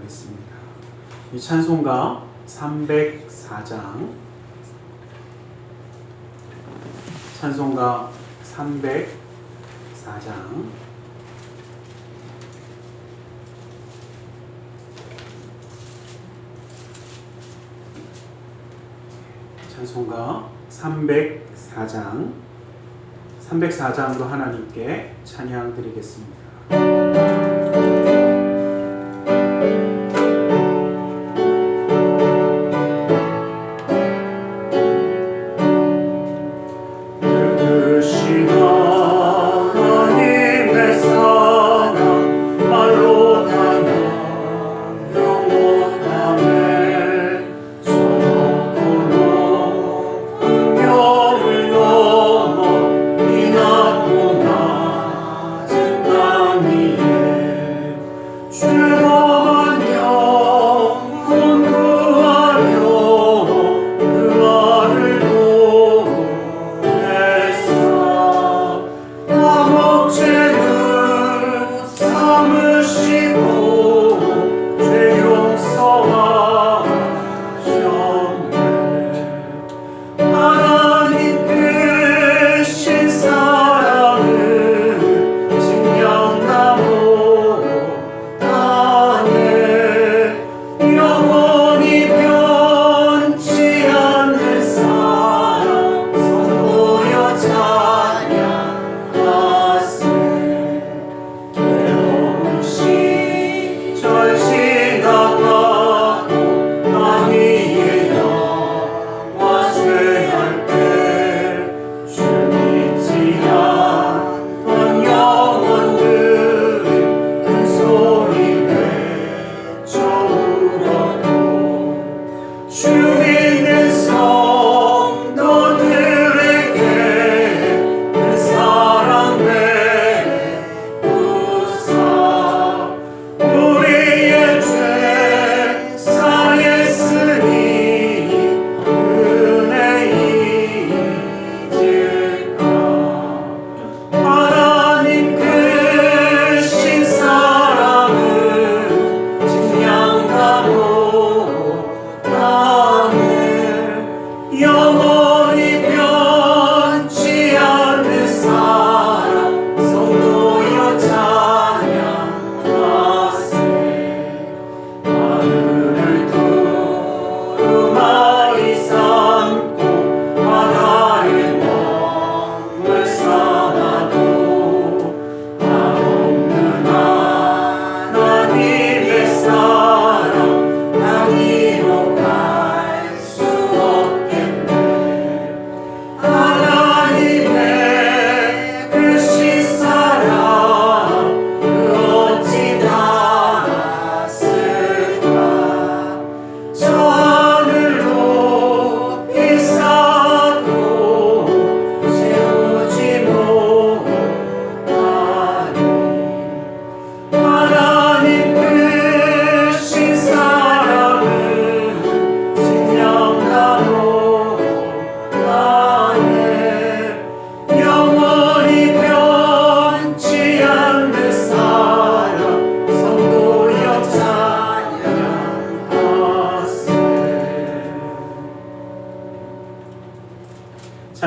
하겠습니다. 이 찬송가 304장, 찬송가 304장, 찬송가 304장으로 하나님께 찬양 드리겠습니다.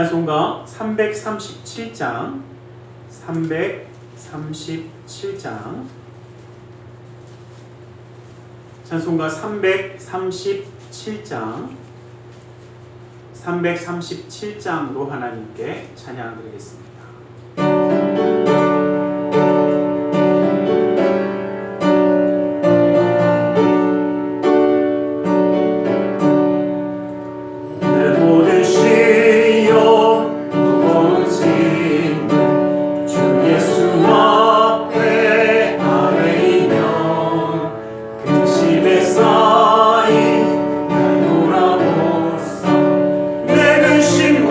찬송가 337장, 찬송가 337장으로 하나님께 찬양 드리겠습니다.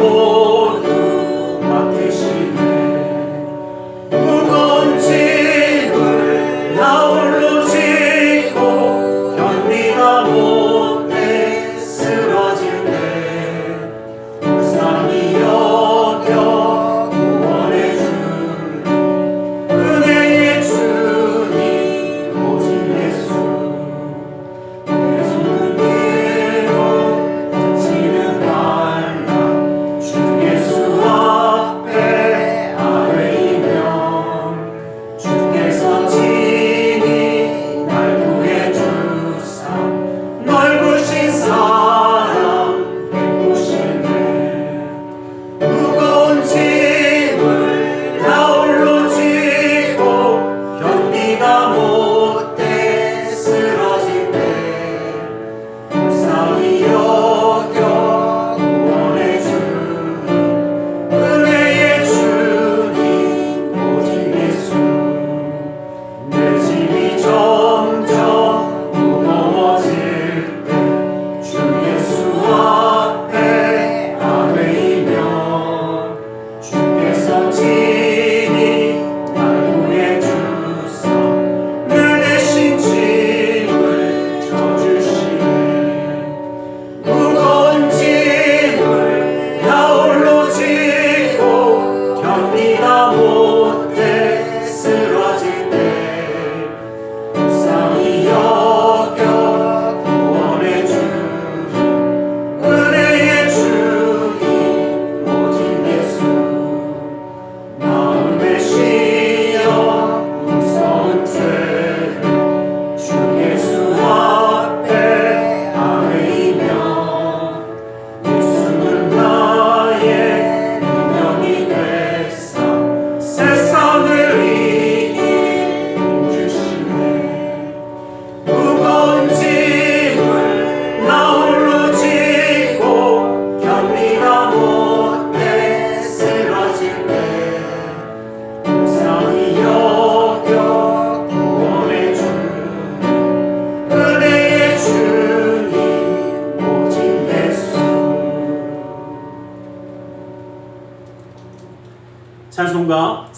모두 맡으시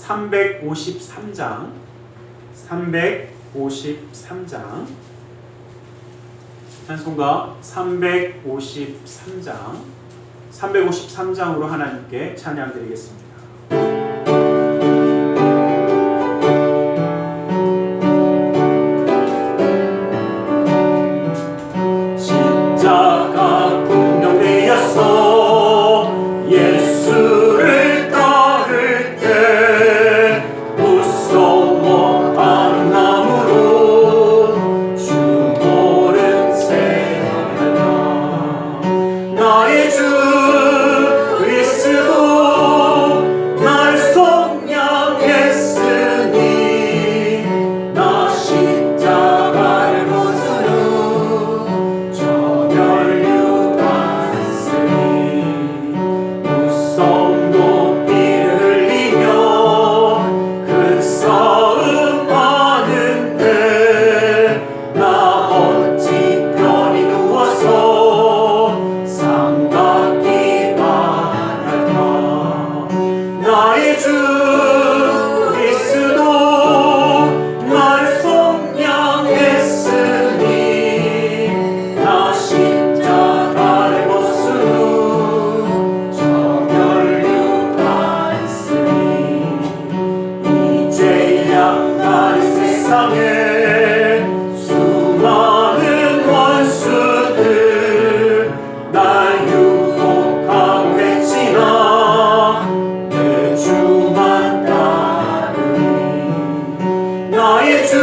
353장 찬송가 353장으로 하나님께 찬양 드리겠습니다. 십자가 군병되어서 예수를 따를 때 무서워 안 나무로 주보를 세우나 나의 주 그리스도 날 속량했으니 나 십자가를 벗으루 저 멸류 받으리 무서운 높이를 흘리며 큰 싸움 하는데 나 어찌 편히 누워서 삼각기 바랄까 나의 주 그리스도 날 속량했으니 나 십자가를 벗으루 저 멸류가 있으니 이제야 날 세상에 수많은 원수들 날 유혹하고 했지나 내 주만 따르니 나의 주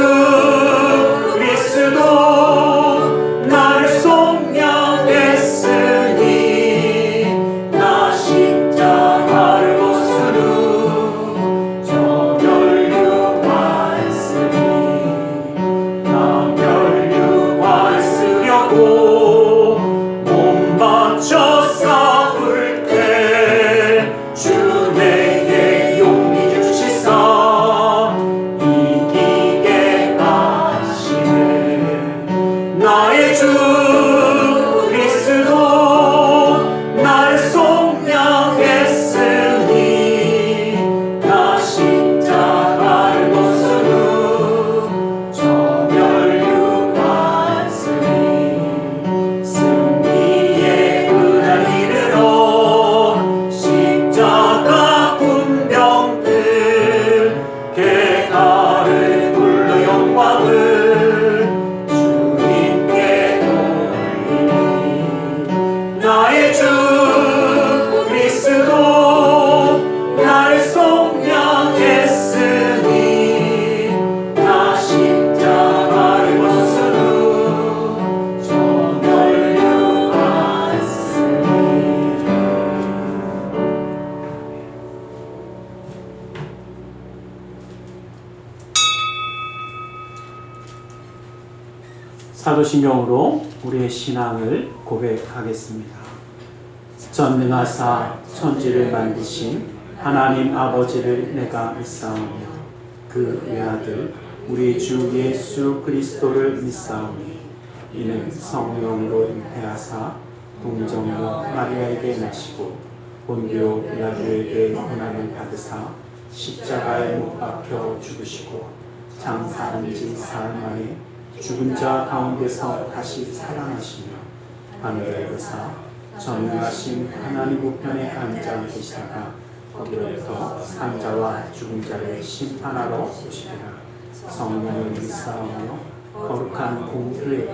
그리스도 나를 속량했으니 나 십자가를 벗으루 저 멸류관을 쓰리 나 멸류관을 쓰려고 몸 바쳐 싸울 때 주 내게 용기 주시사 이기게 하시네 나의 주 그리스도 나를 속량했으니 나 십자가를 벗으루 저 멸류관 쓰리 승리의 그날 이르러 십자가 군병들 개가를 불러 영광을 주님께 돌리니 나의 주 그리스도 나를 속량했으니 나 십자가를 벗으루 저 멸류관 쓰리 사도신경으로 우리의 신앙을 고백하겠습니다. 전능하사 천지를 만드신 하나님 아버지를 내가 믿사오며 그 외아들 우리 주 예수 그리스도를 믿사오니 이는 성령으로 잉태하사 동정녀 마리아에게 나시고 본디오 빌라도에게 고난을 받으사 십자가에 못 박혀 죽으시고 장사한 지 사흘 만에 죽은 자 가운데서 다시 살아나시며 하늘에 오르사 전능하신 하나님 우편에 앉아 계시다가 거기로부터 산자와 죽은 자를 심판하러 오시리라. 성령을 믿사오며 거룩한 공교회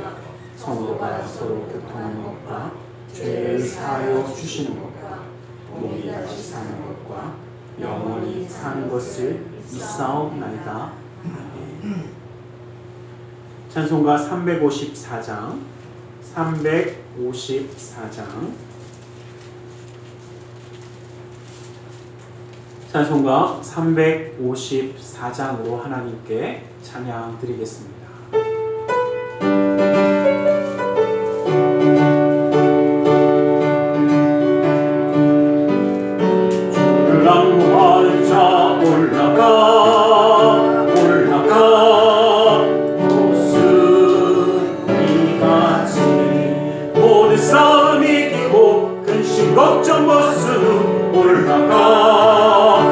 성도가 서로 교통하는 것과 죄를 사하여 주시는 것과 몸이 다시 사는 것과 영원히 사는 것을 믿사옵나이다. 아멘. 찬송가 354장 찬송가 354장으로 하나님께 찬양 드리겠습니다. 주를 낭보하는 자 올라가 모든 싸움 이기고 근심 걱정 벗은 후 올라가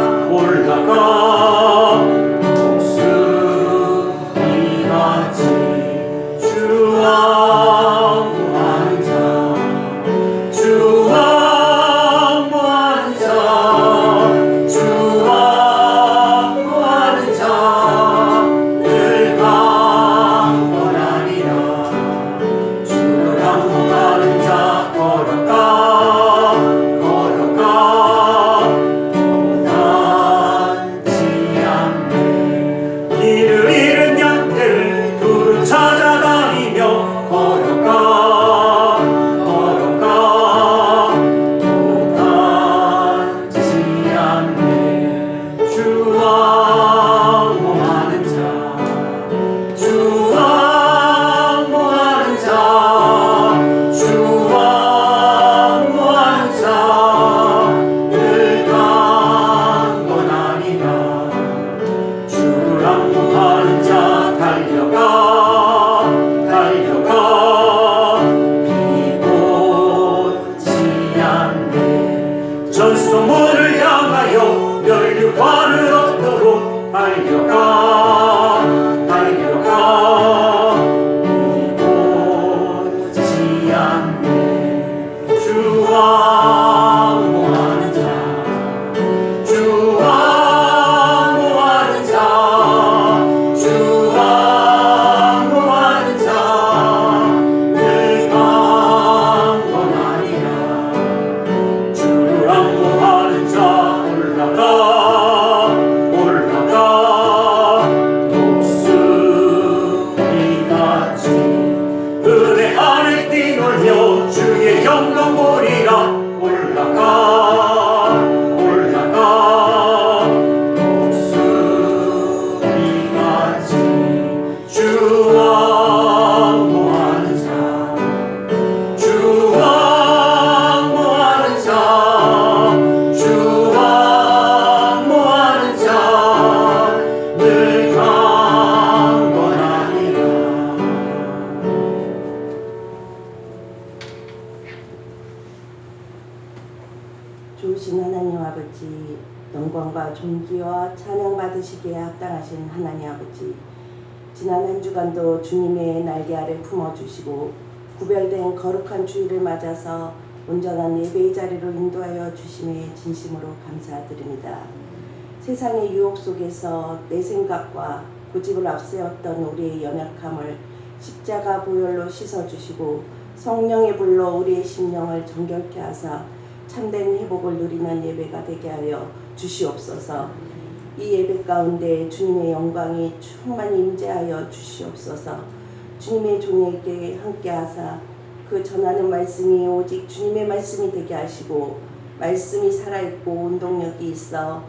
영광 보리라 올라가 목소리같이 주 왕모하는 자늘 강건하리라. 좋으신 하나님 아버지, 영광과 존귀와 찬양 받으시기에 합당하신 하나님 아버지, 지난 한 주간도 주님의 날개 아래 품어주시고 구별된 거룩한 주일을 맞아서 온전한 예배의 자리로 인도하여 주심에 진심으로 감사드립니다. 세상의 유혹 속에서 내 생각과 고집을 앞세웠던 우리의 연약함을 십자가 보혈로 씻어주시고 성령의 불로 우리의 심령을 정결케 하사 참된 회복을 누리는 예배가 되게 하여 주시옵소서. 이 예배 가운데 주님의 영광이 충만히 임재하여 주시옵소서. 주님의 종에게 함께하사 그 전하는 말씀이 오직 주님의 말씀이 되게 하시고 말씀이 살아있고 운동력이 있어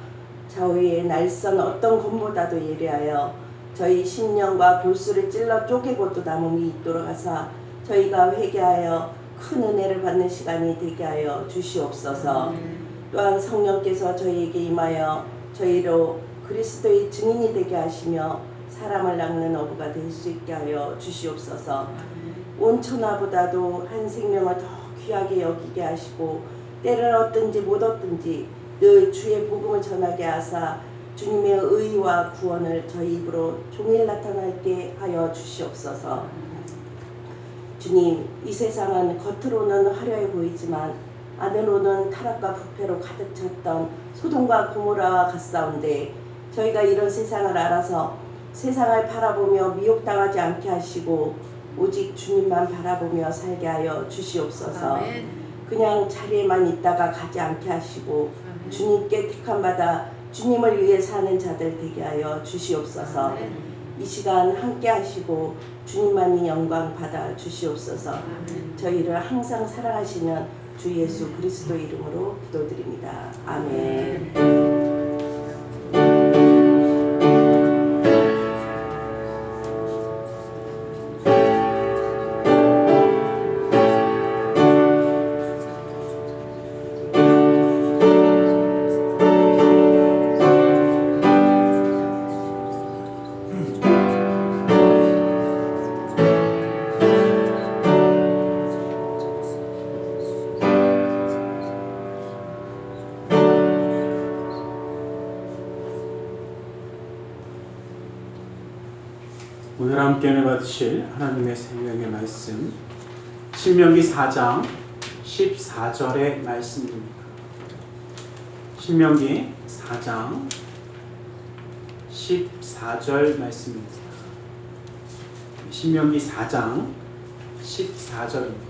좌우의 날선 어떤 검보다도 예리하여 저희 심령과 골수를 찔러 쪼개고도 남음이 있도록 하사 저희가 회개하여 큰 은혜를 받는 시간이 되게 하여 주시옵소서. 또한 성령께서 저희에게 임하여 저희로 그리스도의 증인이 되게 하시며 사람을 낚는 어부가 될 수 있게 하여 주시옵소서. 온 천하보다도 한 생명을 더 귀하게 여기게 하시고 때를 얻든지 못 얻든지 늘 주의 복음을 전하게 하사 주님의 의와 구원을 저희 입으로 종일 나타나게 하여 주시옵소서. 주님, 이 세상은 겉으로는 화려해 보이지만 안으로는 타락과 부패로 가득 찼던 소돔과 고모라와 같사온데 저희가 이런 세상을 알아서 세상을 바라보며 미혹당하지 않게 하시고 오직 주님만 바라보며 살게 하여 주시옵소서. 아멘. 그냥 자리에만 있다가 가지 않게 하시고 아멘. 주님께 택함받아 주님을 위해 사는 자들 되게 하여 주시옵소서. 아멘. 이 시간 함께 하시고 주님만이 영광 받아 주시옵소서. 아멘. 저희를 항상 사랑하시는 주 예수 그리스도 이름으로 기도드립니다. 아멘. 오늘 함께 은혜 받으실 하나님의 생명의 말씀 신명기 4장 14절의 말씀입니다. 신명기 4장 14절 말씀입니다. 신명기 4장 14절입니다.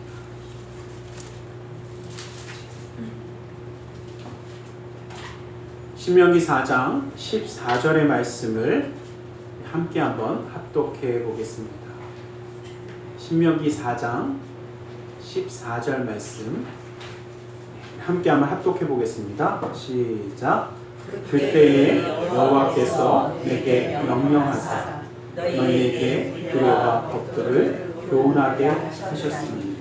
신명기 4장 14절의 말씀을 함께 한번 합독해 보겠습니다. 신명기 4장 14절 말씀 함께 한번 합독해 보겠습니다. 시작. 그때에 여호와께서 내게 명령하사 너희에게 규례와 법들을 교훈하게 하셨으니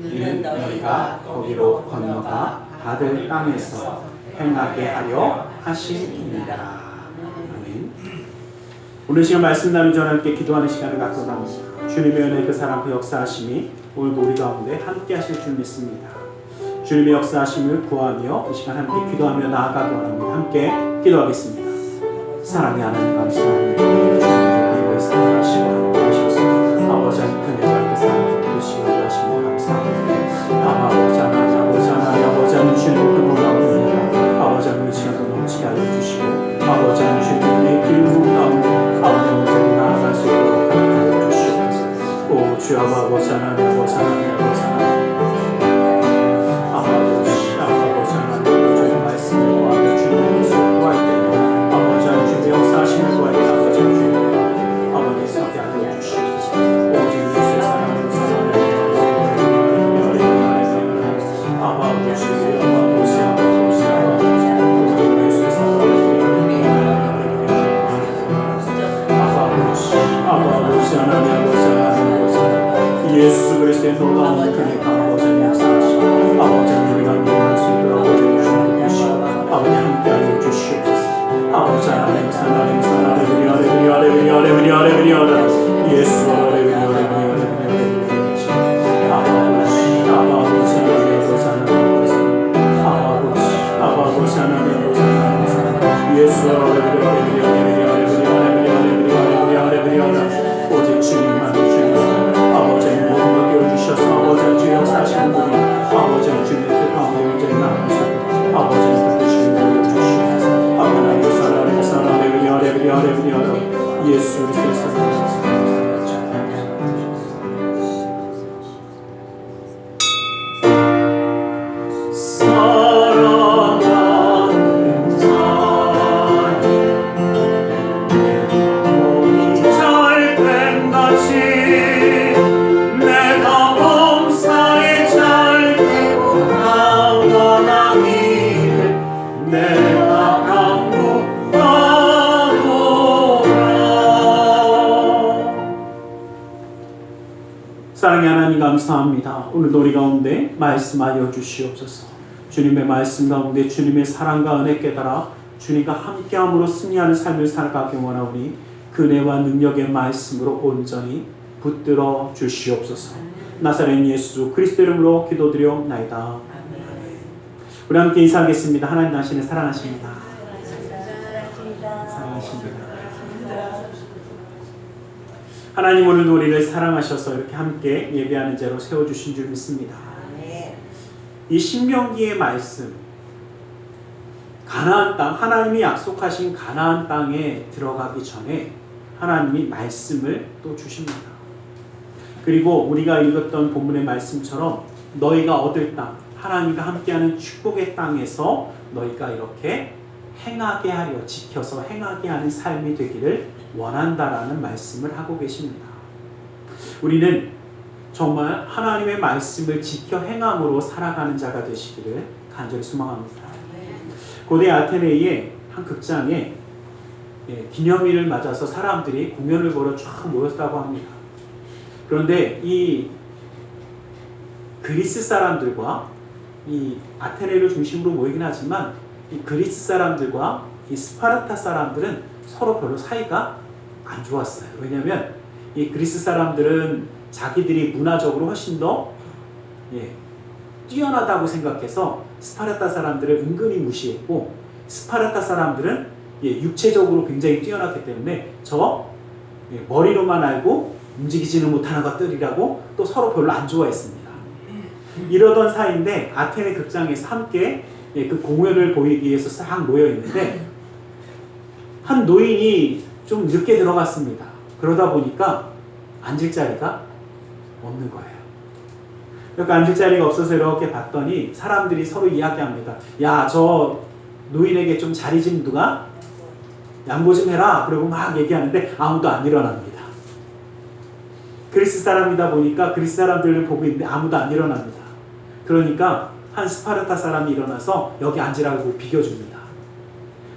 이는 너희가 거기로 건너가 받을 땅에서 행하게 하려 하심이니라. 아멘. 오늘 시간 말씀 나누기 전에 함께 기도하는 시간을 갖고 나옵니다. 주님의 은혜 그 사랑 그 역사하심이 오늘도 우리 가운데 함께 하실 줄 믿습니다. 주님의 역사하심을 구하며 이 시간 함께 기도하며 나아가기 원합니다. 함께 기도하겠습니다. 사랑의 하나님 감사합니다. 주님의 사랑하시고 하셨습니다. 아버지 하나님 큰 영광 그 사랑 부르시고 하시고 감사합니다. 아버지 하나님 아버지 하나님 아버지 하나님 주님의 그 놀라운 은혜가 아버지 하나님 시간도 넘치게 하여 주시고 아버지 하나님 주님의 기름 가운데 아버지 하나님 나아갈 수 있도록 하여 주시옵소서. 오 주여 아버지 하나님 아버지 하나님 아버지 하나님 아버지 하나님 주의 말씀을 구하며 주님의 모습을 구할 때 아버지 하나님 주의 역사하심을 구할 때 아버지 주님 아버지 서게 하여 주시옵소서. 오직 예수의 사랑을 사랑하는 가운데 놀라운 은혜가 아버지의 역사하시고 아버지의 우리가 놀랄 수 있도록 아버지의 주님을 주시고 아버지 함께하여 주시옵소서. 아버지 하나님 사랑하는 사랑하는 예수 오직 주님만 주님 아버지의 모든 것 띄워주셔서 아버지의 주의 역사하시는 분이 아버지의 주님의 뜻 가운데 온전히 나아가시고 아버지의 뜻을 보여주시옵소서. 하나님 사랑하는 예수 그리스도의 사랑의 하나님 감사합니다. 오늘도 우리 가운데 말씀하여 주시옵소서. 주님의 말씀 가운데 주님의 사랑과 은혜 깨달아 주님과 함께함으로 승리하는 삶을 살아가기 원하오니 그 은혜와 능력의 말씀으로 온전히 붙들어 주시옵소서. 나사렛 예수 그리스도 이름으로 기도드리옵나이다. 우리 함께 인사하겠습니다. 하나님 당신을 사랑하십니다. 사랑하십니다. 하나님 오늘도 우리를 사랑하셔서 이렇게 함께 예배하는 자로 세워주신 줄 믿습니다. 이 신명기의 말씀, 가나안 땅, 하나님이 약속하신 가나안 땅에 들어가기 전에 하나님이 말씀을 또 주십니다. 그리고 우리가 읽었던 본문의 말씀처럼 너희가 얻을 땅, 하나님과 함께하는 축복의 땅에서 너희가 이렇게 행하게 하려, 지켜서 행하게 하는 삶이 되기를 원한다라는 말씀을 하고 계십니다. 우리는 정말 하나님의 말씀을 지켜 행함으로 살아가는 자가 되시기를 간절히 소망합니다. 고대 아테네의 한 극장에 기념일을 맞아서 사람들이 공연을 보러 쫙 모였다고 합니다. 그런데 이 그리스 사람들과 이 아테네를 중심으로 모이긴 하지만 이 그리스 사람들과 이 스파르타 사람들은 서로 별로 사이가 안 좋았어요. 왜냐하면 이 그리스 사람들은 자기들이 문화적으로 훨씬 더 뛰어나다고 생각해서 스파르타 사람들을 은근히 무시했고, 스파르타 사람들은 육체적으로 굉장히 뛰어났기 때문에 저 머리로만 알고 움직이지는 못하는 것들이라고 또 서로 별로 안 좋아했습니다. 이러던 사이인데 아테네 극장에서 함께 그 공연을 보이기 위해서 싹 모여 있는데 한 노인이 좀 늦게 들어갔습니다. 그러다 보니까 앉을 자리가 없는 거예요. 그러니까 앉을 자리가 없어서 이렇게 봤더니 사람들이 서로 이야기합니다. 야, 저 노인에게 좀 자리 좀 누가 양보 좀 해라. 그리고 막 얘기하는데 아무도 안 일어납니다. 그리스 사람이다 보니까 그리스 사람들을 보고 있는데 아무도 안 일어납니다. 그러니까 한 스파르타 사람이 일어나서 여기 앉으라고 비켜줍니다.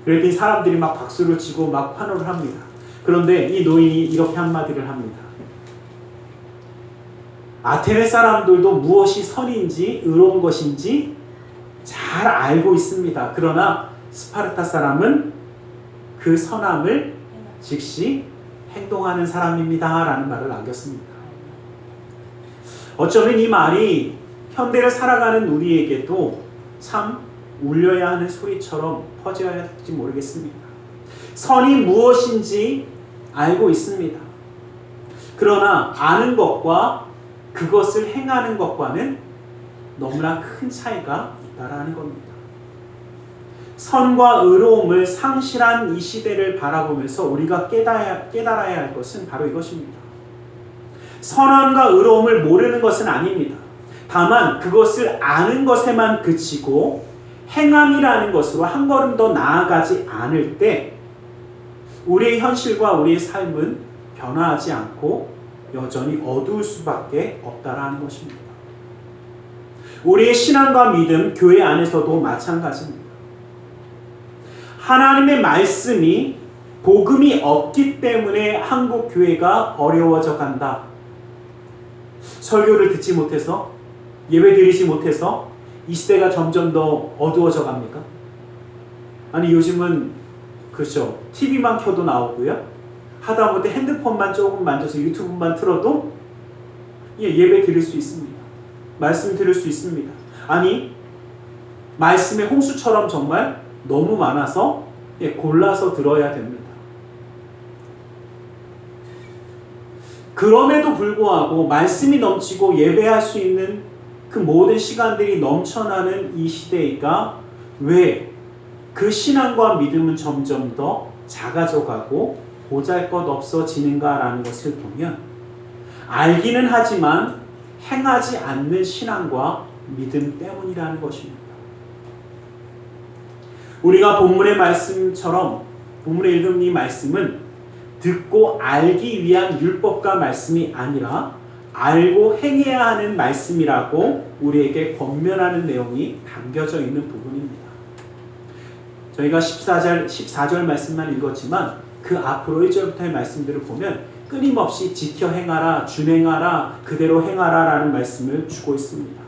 그랬더니 사람들이 막 박수를 치고 막 환호를 합니다. 그런데 이 노인이 이렇게 한마디를 합니다. 아테네 사람들도 무엇이 선인지 의로운 것인지 잘 알고 있습니다. 그러나 스파르타 사람은 그 선함을 즉시 행동하는 사람입니다. 라는 말을 남겼습니다. 어쩌면 이 말이 현대를 살아가는 우리에게도 참 울려야 하는 소리처럼 퍼져야 할지 모르겠습니다. 선이 무엇인지 알고 있습니다. 그러나 아는 것과 그것을 행하는 것과는 너무나 큰 차이가 있다라는 겁니다. 선과 의로움을 상실한 이 시대를 바라보면서 우리가 깨달아야 할 것은 바로 이것입니다. 선함과 의로움을 모르는 것은 아닙니다. 다만 그것을 아는 것에만 그치고 행함이라는 것으로 한 걸음 더 나아가지 않을 때 우리의 현실과 우리의 삶은 변화하지 않고 여전히 어두울 수밖에 없다라는 것입니다. 우리의 신앙과 믿음, 교회 안에서도 마찬가지입니다. 하나님의 말씀이 복음이 없기 때문에 한국 교회가 어려워져 간다. 설교를 듣지 못해서, 예배 드리지 못해서 이 시대가 점점 더 어두워져 갑니까? 아니 요즘은 그렇죠. TV만 켜도 나오고요. 하다못해 핸드폰만 조금 만져서 유튜브만 틀어도 예배 드릴 수 있습니다. 말씀 들을 수 있습니다. 아니 말씀의 홍수처럼 정말 너무 많아서 골라서 들어야 됩니다. 그럼에도 불구하고 말씀이 넘치고 예배할 수 있는 그 모든 시간들이 넘쳐나는 이 시대가 왜 그 신앙과 믿음은 점점 더 작아져가고 보잘것없어지는가라는 것을 보면 알기는 하지만 행하지 않는 신앙과 믿음 때문이라는 것입니다. 우리가 본문의 말씀처럼 본문에 읽은 이 말씀은 듣고 알기 위한 율법과 말씀이 아니라 알고 행해야 하는 말씀이라고 우리에게 권면하는 내용이 담겨져 있는 부분입니다. 저희가 14절 말씀만 읽었지만 그 앞으로 1절부터의 말씀들을 보면 끊임없이 지켜 행하라, 준행하라, 그대로 행하라 라는 말씀을 주고 있습니다.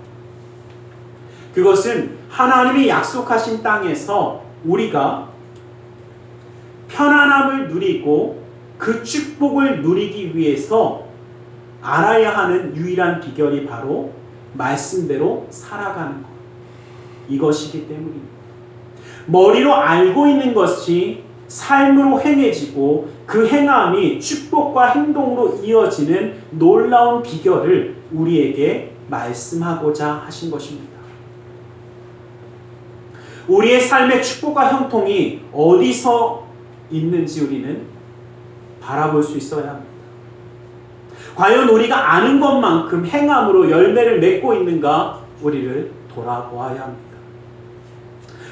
그것은 하나님이 약속하신 땅에서 우리가 편안함을 누리고 그 축복을 누리기 위해서 알아야 하는 유일한 비결이 바로 말씀대로 살아가는 것. 이것이기 때문입니다. 머리로 알고 있는 것이 삶으로 행해지고 그 행함이 축복과 행동으로 이어지는 놀라운 비결을 우리에게 말씀하고자 하신 것입니다. 우리의 삶의 축복과 형통이 어디서 있는지 우리는 바라볼 수 있어야 합니다. 과연 우리가 아는 것만큼 행함으로 열매를 맺고 있는가 우리를 돌아보아야 합니다.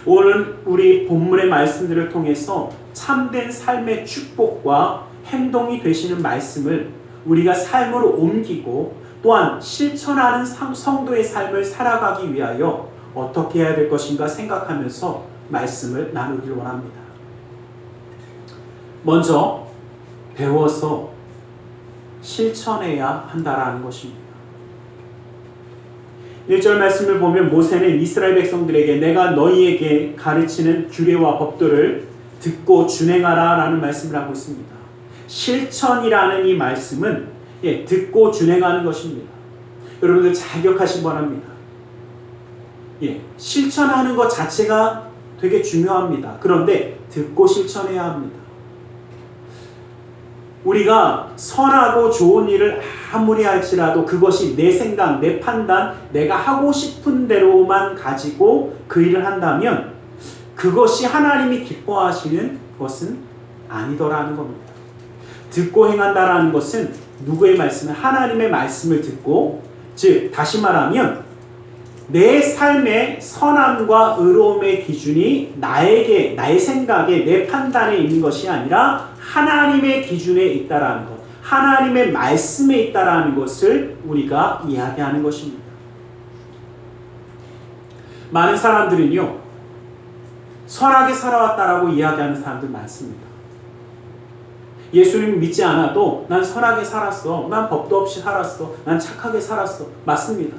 오늘 우리 본문의 말씀들을 통해서 참된 삶의 축복과 행동이 되시는 말씀을 우리가 삶으로 옮기고 또한 실천하는 성도의 삶을 살아가기 위하여 어떻게 해야 될 것인가 생각하면서 말씀을 나누길 원합니다. 먼저 배워서 실천해야 한다라는 것입니다. 1절 말씀을 보면 모세는 이스라엘 백성들에게 내가 너희에게 가르치는 규례와 법도를 듣고 준행하라 라는 말씀을 하고 있습니다. 실천이라는 이 말씀은 듣고 준행하는 것입니다. 여러분들 잘 기억하시기 바랍니다. 실천하는 것 자체가 되게 중요합니다. 그런데 듣고 실천해야 합니다. 우리가 선하고 좋은 일을 아무리 할지라도 그것이 내 생각, 내 판단, 내가 하고 싶은 대로만 가지고 그 일을 한다면 그것이 하나님이 기뻐하시는 것은 아니더라는 겁니다. 듣고 행한다라는 것은 누구의 말씀을? 하나님의 말씀을 듣고, 즉 다시 말하면 내 삶의 선함과 의로움의 기준이 나에게, 나의 생각에, 내 판단에 있는 것이 아니라 하나님의 기준에 있다라는 것, 하나님의 말씀에 있다라는 것을 우리가 이야기하는 것입니다. 많은 사람들은요, 선하게 살아왔다라고 이야기하는 사람들 많습니다. 예수님 믿지 않아도 난 선하게 살았어, 난 법도 없이 살았어, 난 착하게 살았어. 맞습니다.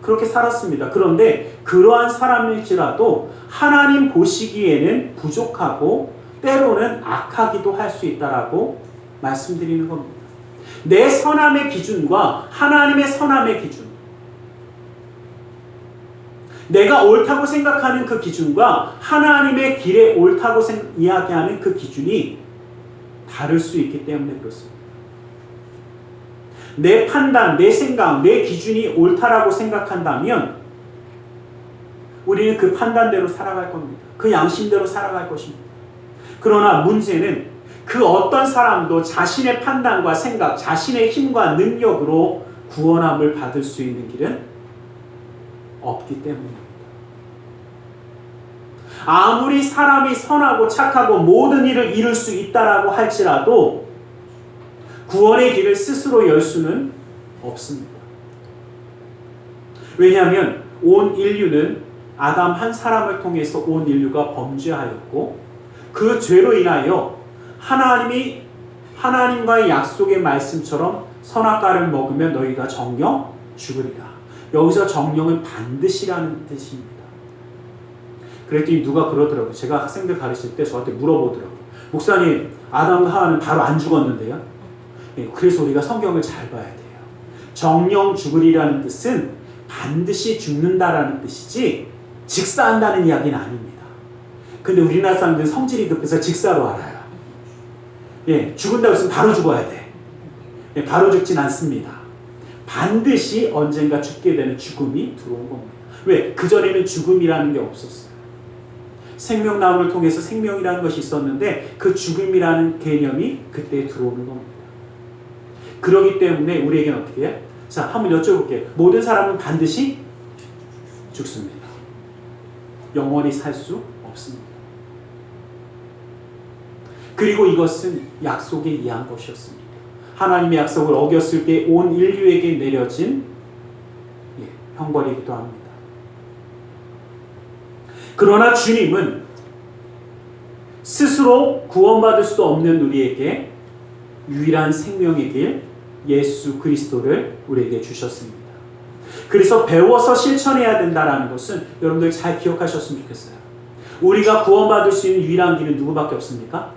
그렇게 살았습니다. 그런데 그러한 사람일지라도 하나님 보시기에는 부족하고 때로는 악하기도 할 수 있다라고 말씀드리는 겁니다. 내 선함의 기준과 하나님의 선함의 기준, 내가 옳다고 생각하는 그 기준과 하나님의 길에 옳다고 이야기하는 그 기준이 다를 수 있기 때문에 그렇습니다. 내 판단, 내 생각, 내 기준이 옳다라고 생각한다면 우리는 그 판단대로 살아갈 겁니다. 그 양심대로 살아갈 것입니다. 그러나 문제는 그 어떤 사람도 자신의 판단과 생각, 자신의 힘과 능력으로 구원함을 받을 수 있는 길은 없기 때문입니다. 아무리 사람이 선하고 착하고 모든 일을 이룰 수 있다라고 할지라도 구원의 길을 스스로 열 수는 없습니다. 왜냐하면 온 인류는 아담 한 사람을 통해서 온 인류가 범죄하였고 그 죄로 인하여 하나님이 하나님과의 약속의 말씀처럼 선악과를 먹으면 너희가 정령 죽으리라. 여기서 정령은 반드시라는 뜻입니다. 그랬더니 누가 그러더라고요. 제가 학생들 가르칠 때 저한테 물어보더라고요. 목사님, 아담과 하와는 바로 안 죽었는데요. 그래서 우리가 성경을 잘 봐야 돼요. 정령 죽으리라는 뜻은 반드시 죽는다라는 뜻이지 직사한다는 이야기는 아닙니다. 근데 우리나라 사람들은 성질이 급해서 직사로 알아요. 죽은다고 했으면 바로 죽어야 돼. 바로 죽진 않습니다. 반드시 언젠가 죽게 되는 죽음이 들어온 겁니다. 왜? 그전에는 죽음이라는 게 없었어요. 생명나무를 통해서 생명이라는 것이 있었는데 그 죽음이라는 개념이 그때 들어오는 겁니다. 그렇기 때문에 우리에게는 어떻게 해요? 자, 한번 여쭤볼게요. 모든 사람은 반드시 죽습니다. 영원히 살 수 없습니다. 그리고 이것은 약속에 의한 것이었습니다. 하나님의 약속을 어겼을 때 온 인류에게 내려진 형벌이기도 합니다. 그러나 주님은 스스로 구원받을 수 없는 우리에게 유일한 생명의 길 예수 그리스도를 우리에게 주셨습니다. 그래서 배워서 실천해야 된다는 것은 여러분들 잘 기억하셨으면 좋겠어요. 우리가 구원받을 수 있는 유일한 길은 누구밖에 없습니까?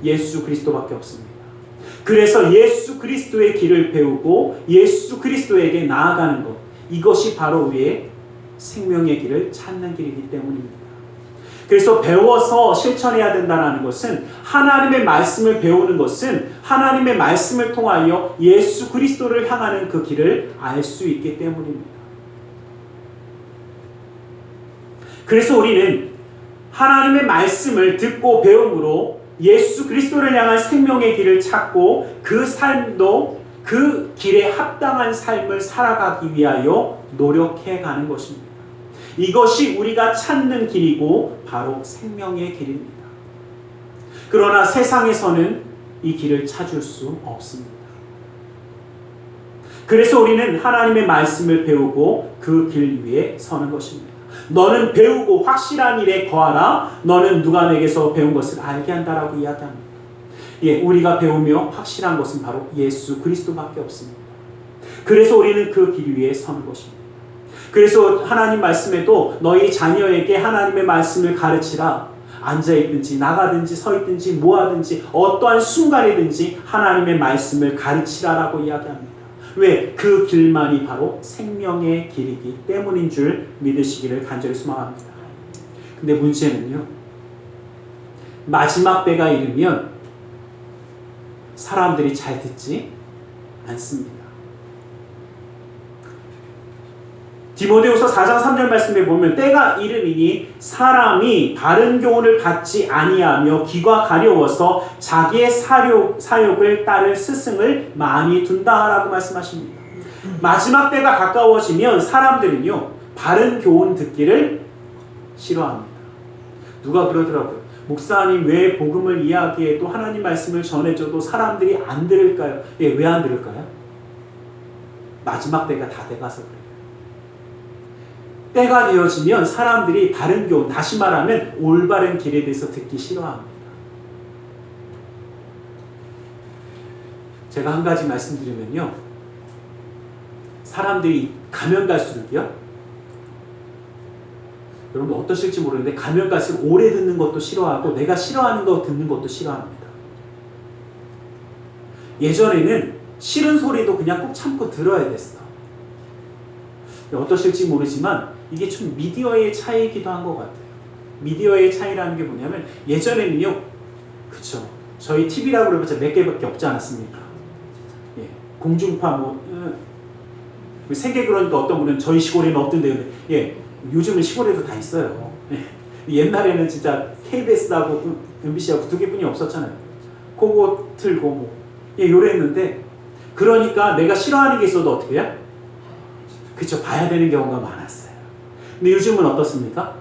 예수 그리스도밖에 없습니다. 그래서 예수 그리스도의 길을 배우고 예수 그리스도에게 나아가는 것, 이것이 바로 우리의 생명의 길을 찾는 길이기 때문입니다. 그래서 배워서 실천해야 된다는 것은 하나님의 말씀을 배우는 것은 하나님의 말씀을 통하여 예수 그리스도를 향하는 그 길을 알 수 있기 때문입니다. 그래서 우리는 하나님의 말씀을 듣고 배움으로 예수 그리스도를 향한 생명의 길을 찾고 그 삶도 그 길에 합당한 삶을 살아가기 위하여 노력해 가는 것입니다. 이것이 우리가 찾는 길이고 바로 생명의 길입니다. 그러나 세상에서는 이 길을 찾을 수 없습니다. 그래서 우리는 하나님의 말씀을 배우고 그 길 위에 서는 것입니다. 너는 배우고 확실한 일에 거하라. 너는 누가 내게서 배운 것을 알게 한다라고 이야기합니다. 우리가 배우며 확실한 것은 바로 예수 그리스도밖에 없습니다. 그래서 우리는 그 길 위에 서는 것입니다. 그래서 하나님 말씀에도 너희 자녀에게 하나님의 말씀을 가르치라. 앉아있든지 나가든지 서있든지 뭐하든지 어떠한 순간이든지 하나님의 말씀을 가르치라라고 이야기합니다. 왜? 그 길만이 바로 생명의 길이기 때문인 줄 믿으시기를 간절히 소망합니다. 근데 문제는요, 마지막 때가 이르면 사람들이 잘 듣지 않습니다. 디모데후서 4장 3절 말씀에 보면 때가 이르리니 사람이 바른 교훈을 받지 아니하며 귀가 가려워서 자기의 사욕을 따를 스승을 많이 둔다라고 말씀하십니다. 마지막 때가 가까워지면 사람들은요 바른 교훈 듣기를 싫어합니다. 누가 그러더라고요. 목사님 왜 복음을 이야기해도 하나님 말씀을 전해줘도 사람들이 안 들을까요? 왜 안 들을까요? 마지막 때가 다 돼가서 그래요. 때가 되어지면 사람들이 바른 교훈, 다시 말하면 올바른 길에 대해서 듣기 싫어합니다. 제가 한 가지 말씀드리면요, 사람들이 가면 갈수록요, 여러분 어떠실지 모르는데 가면 갈수록 오래 듣는 것도 싫어하고 내가 싫어하는 거 듣는 것도 싫어합니다. 예전에는 싫은 소리도 그냥 꼭 참고 들어야 됐어. 어떠실지 모르지만 이게 좀 미디어의 차이이기도 한 것 같아요. 미디어의 차이라는 게 뭐냐면 예전에는요, 그쵸, 저희 TV라고 그래봤자 몇 개밖에 없지 않았습니까? 공중파 세계 그러니까 어떤 분은 저희 시골에는 없던데 요즘은 시골에도 다 있어요. 옛날에는 진짜 KBS하고 MBC하고 두 개뿐이 없었잖아요. 그거 틀고 요랬는데, 그러니까 내가 싫어하는 게 있어도 어떻게 해요? 그쵸, 봐야 되는 경우가 많았어요. 근데 요즘은 어떻습니까?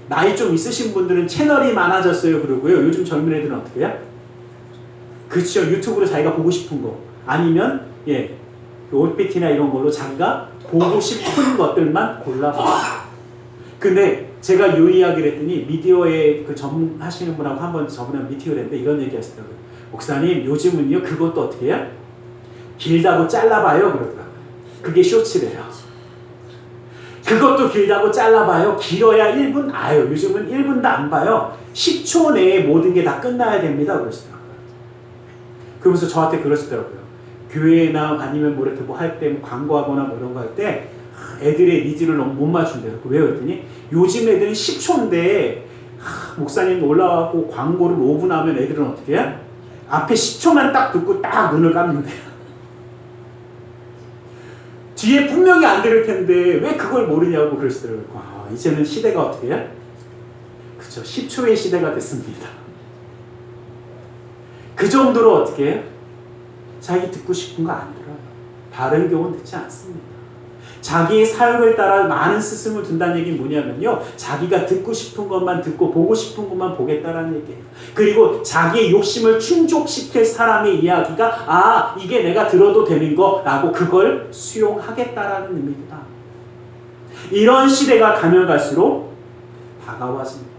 나이 좀 있으신 분들은 채널이 많아졌어요. 그러고요, 요즘 젊은 애들은 어떻게 해요? 그쵸, 유튜브로 자기가 보고 싶은 거, 아니면 OTT나 이런 걸로 자기가 보고 싶은 것들만 골라봐요. 근데 제가 요 이야기를 했더니 미디어에 그 전문하시는 분하고 한번 저번에 미팅을 했는데 이런 얘기 하시더라고요. 목사님 요즘은요 그것도 어떻게 해요? 길다고 잘라봐요 그러더라고요. 그게 쇼츠래요. 그것도 길다고 잘라봐요. 길어야 1분 아유 요즘은 1분도 안 봐요. 10초 내에 모든 게 다 끝나야 됩니다 그러시더라고요. 그러면서 저한테 그러시더라고요. 교회나 아니면 뭐 이렇게 뭐 할 때 뭐 광고하거나 뭐 이런 거 할 때 애들의 니즈를 너무 못 맞춘대요. 왜요? 그랬더니 요즘 애들은 10초인데 목사님 올라가고 광고를 5분 하면 애들은 어떻게 해요? 앞에 10초만 딱 듣고 딱 눈을 감는데요. 뒤에 분명히 안 들을 텐데 왜 그걸 모르냐고 그러시더라고요. 이제는 시대가 어떻게 해요? 그쵸. 10초의 시대가 됐습니다. 그 정도로 어떻게 해요? 자기 듣고 싶은 거 안 들어요. 다른 교훈 듣지 않습니다. 자기의 사역을 따라 많은 스승을 둔다는 얘기는 뭐냐면요. 자기가 듣고 싶은 것만 듣고 보고 싶은 것만 보겠다라는 얘기예요. 그리고 자기의 욕심을 충족시킬 사람의 이야기가 이게 내가 들어도 되는 거라고 그걸 수용하겠다라는 의미입니다. 이런 시대가 가면 갈수록 다가와집니다.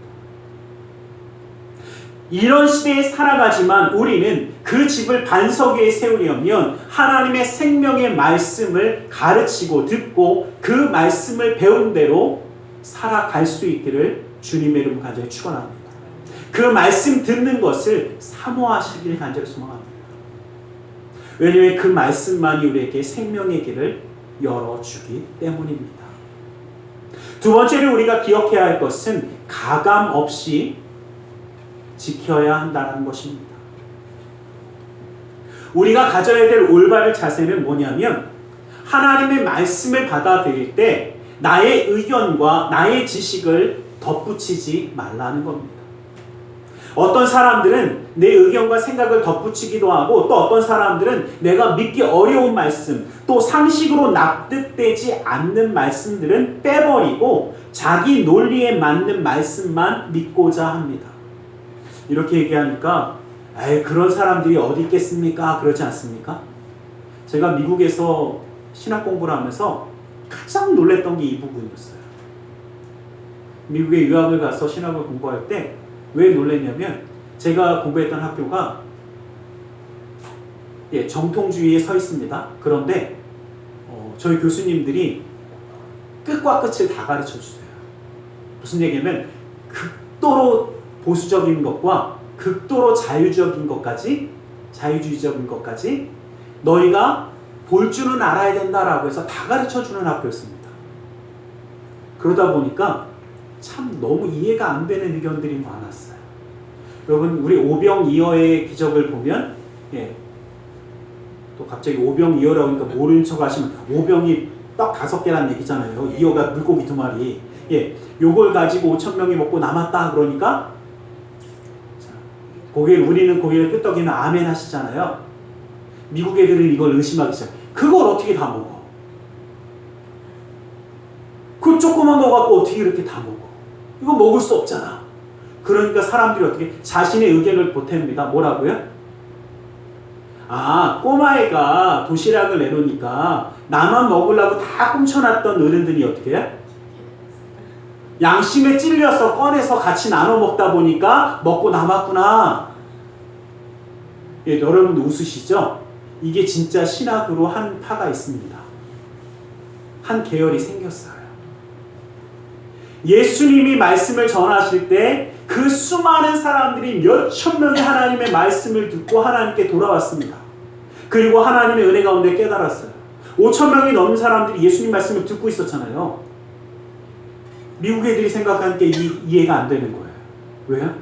이런 시대에 살아가지만 우리는 그 집을 반석 위에 세우려면 하나님의 생명의 말씀을 가르치고 듣고 그 말씀을 배운 대로 살아갈 수 있기를 주님의 이름으로 간절히 축원합니다. 그 말씀 듣는 것을 사모하시길 간절히 소망합니다. 왜냐하면 그 말씀만이 우리에게 생명의 길을 열어주기 때문입니다. 두 번째로 우리가 기억해야 할 것은 가감 없이 지켜야 한다는 것입니다. 우리가 가져야 될 올바른 자세는 뭐냐면 하나님의 말씀을 받아들일 때 나의 의견과 나의 지식을 덧붙이지 말라는 겁니다. 어떤 사람들은 내 의견과 생각을 덧붙이기도 하고 또 어떤 사람들은 내가 믿기 어려운 말씀 또 상식으로 납득되지 않는 말씀들은 빼버리고 자기 논리에 맞는 말씀만 믿고자 합니다. 이렇게 얘기하니까 그런 사람들이 어디 있겠습니까? 그러지 않습니까? 제가 미국에서 신학 공부를 하면서 가장 놀랬던 게 이 부분이었어요. 미국에 유학을 가서 신학을 공부할 때 왜 놀랬냐면 제가 공부했던 학교가 정통주의에 서 있습니다. 그런데 저희 교수님들이 끝과 끝을 다 가르쳐 주세요. 무슨 얘기냐면 극도로 보수적인 것과 극도로 자유적인 것까지 너희가 볼 줄은 알아야 된다라고 해서 다 가르쳐 주는 학교였습니다. 그러다 보니까 참 너무 이해가 안 되는 의견들이 많았어요. 여러분 우리 오병이어의 기적을 보면 또 갑자기 오병이어라고 하니까 모르는 척 하시면 오병이 떡 5개라는 얘기잖아요. 이어가 물고기 2마리. 요걸 가지고 5,000명이 먹고 남았다 그러니까 우리는 고개를 끄덕이면 아멘 하시잖아요. 미국 애들은 이걸 의심하기 시작해요. 그걸 어떻게 다 먹어? 그 조그만 거 갖고 어떻게 이렇게 다 먹어? 이거 먹을 수 없잖아. 그러니까 사람들이 어떻게 자신의 의견을 보탭니다. 뭐라고요? 꼬마애가 도시락을 내놓으니까 나만 먹으려고 다 훔쳐놨던 어른들이 어떻게 해? 양심에 찔려서 꺼내서 같이 나눠 먹다 보니까 먹고 남았구나. 여러분도 웃으시죠? 이게 진짜 신학으로 한 파가 있습니다. 한 계열이 생겼어요. 예수님이 말씀을 전하실 때 그 수많은 사람들이 몇천 명의 하나님의 말씀을 듣고 하나님께 돌아왔습니다. 그리고 하나님의 은혜 가운데 깨달았어요. 5,000명이 넘는 사람들이 예수님 말씀을 듣고 있었잖아요. 미국 애들이 생각하니까 이해가 안 되는 거예요. 왜요?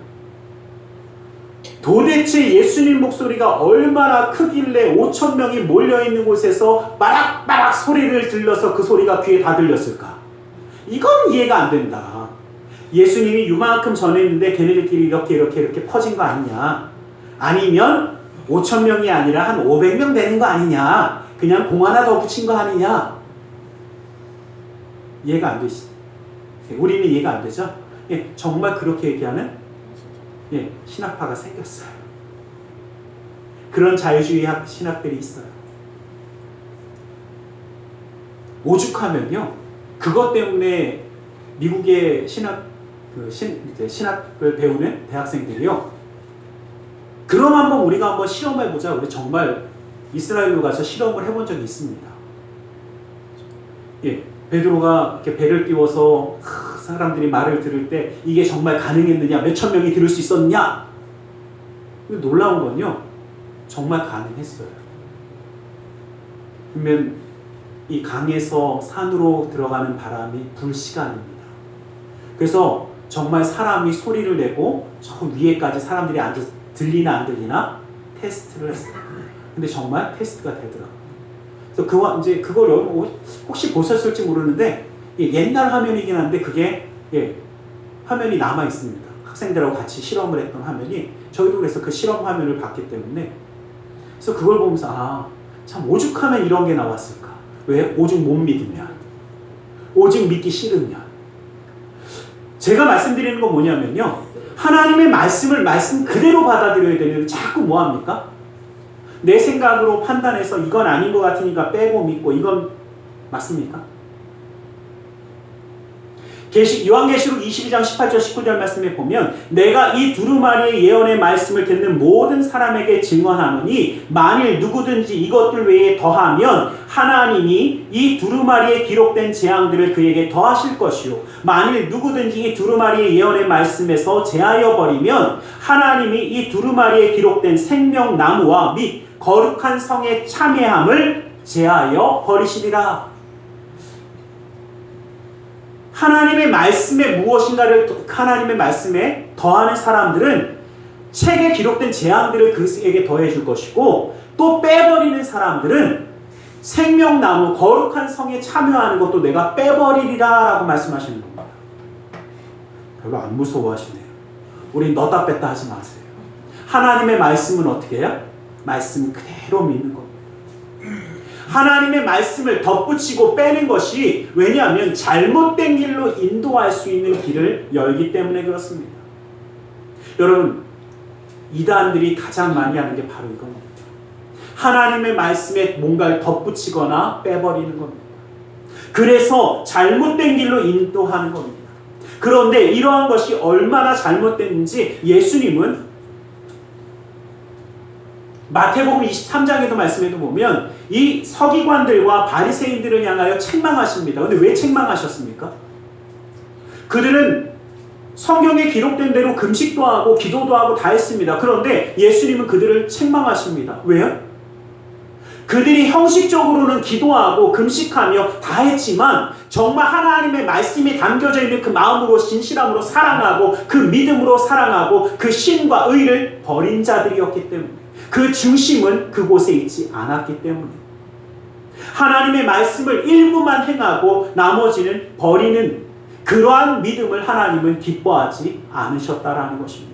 도대체 예수님 목소리가 얼마나 크길래 5,000명이 몰려있는 곳에서 빠락빠락 소리를 들려서 그 소리가 귀에 다 들렸을까? 이건 이해가 안 된다. 예수님이 요만큼 전했는데 걔네들끼리 이렇게 퍼진 거 아니냐? 아니면 5,000명이 아니라 한 500명 되는 거 아니냐? 그냥 공 하나 더 붙인 거 아니냐? 이해가 안 되시죠? 우리는 이해가 안 되죠? 정말 그렇게 얘기하는 신학파가 생겼어요. 그런 자유주의 신학들이 있어요. 오죽하면요, 그것 때문에 미국의 신학 이제 신학을 배우는 대학생들이요. 그럼 한번 우리가 한번 실험해보자. 우리 정말 이스라엘로 가서 실험을 해본 적이 있습니다. 예, 베드로가 이렇게 배를 띄워서 사람들이 말을 들을 때 이게 정말 가능했느냐, 몇천 명이 들을 수 있었느냐. 놀라운 건요, 정말 가능했어요. 그러면 이 강에서 산으로 들어가는 바람이 불시간입니다. 그래서 정말 사람이 소리를 내고 저 위에까지 사람들이 앉아서 들리나 안 들리나 테스트를 했어요. 근데 정말 테스트가 되더라고요. 그래서 이제 그걸 혹시 보셨을지 모르는데 옛날 화면이긴 한데 그게 화면이 남아 있습니다. 학생들하고 같이 실험을 했던 화면이 저희도 그래서 그 실험 화면을 봤기 때문에 그래서 그걸 보면서 참 오죽하면 이런 게 나왔을까? 왜? 오죽 못 믿으면, 오직 믿기 싫으면. 제가 말씀드리는 건 뭐냐면요, 하나님의 말씀을 말씀 그대로 받아들여야 되는데 자꾸 뭐합니까? 내 생각으로 판단해서 이건 아닌 것 같으니까 빼고 믿고, 이건 맞습니까? 요한계시록 22장 18절 19절 말씀에 보면 내가 이 두루마리의 예언의 말씀을 듣는 모든 사람에게 증언하노니 만일 누구든지 이것들 외에 더하면 하나님이 이 두루마리에 기록된 재앙들을 그에게 더하실 것이요 만일 누구든지 이 두루마리의 예언의 말씀에서 제하여 버리면 하나님이 이 두루마리에 기록된 생명나무와 및 거룩한 성의 참회함을 제하여 버리시리라. 하나님의 말씀에 무엇인가를 하나님의 말씀에 더하는 사람들은 책에 기록된 재앙들을 그에게 더해 줄 것이고 또 빼버리는 사람들은 생명나무 거룩한 성에 참여하는 것도 내가 빼버리리라 라고 말씀하시는 겁니다. 별로 안 무서워하시네요. 우리 넣다 뺐다 하지 마세요. 하나님의 말씀은 어떻게 해요? 말씀 그대로 믿는 겁니다. 하나님의 말씀을 덧붙이고 빼는 것이 왜냐하면 잘못된 길로 인도할 수 있는 길을 열기 때문에 그렇습니다. 여러분, 이단들이 가장 많이 하는 게 바로 이겁니다. 하나님의 말씀에 뭔가를 덧붙이거나 빼버리는 겁니다. 그래서 잘못된 길로 인도하는 겁니다. 그런데 이러한 것이 얼마나 잘못됐는지 예수님은 마태복음 23장에도 말씀해도 보면 이 서기관들과 바리새인들을 향하여 책망하십니다. 그런데 왜 책망하셨습니까? 그들은 성경에 기록된 대로 금식도 하고 기도도 하고 다 했습니다. 그런데 예수님은 그들을 책망하십니다. 왜요? 그들이 형식적으로는 기도하고 금식하며 다 했지만 정말 하나님의 말씀이 담겨져 있는 그 마음으로 진실함으로 사랑하고 그 믿음으로 사랑하고 그 신과 의를 버린 자들이었기 때문에 그 중심은 그곳에 있지 않았기 때문에 하나님의 말씀을 일부만 행하고 나머지는 버리는 그러한 믿음을 하나님은 기뻐하지 않으셨다라는 것입니다.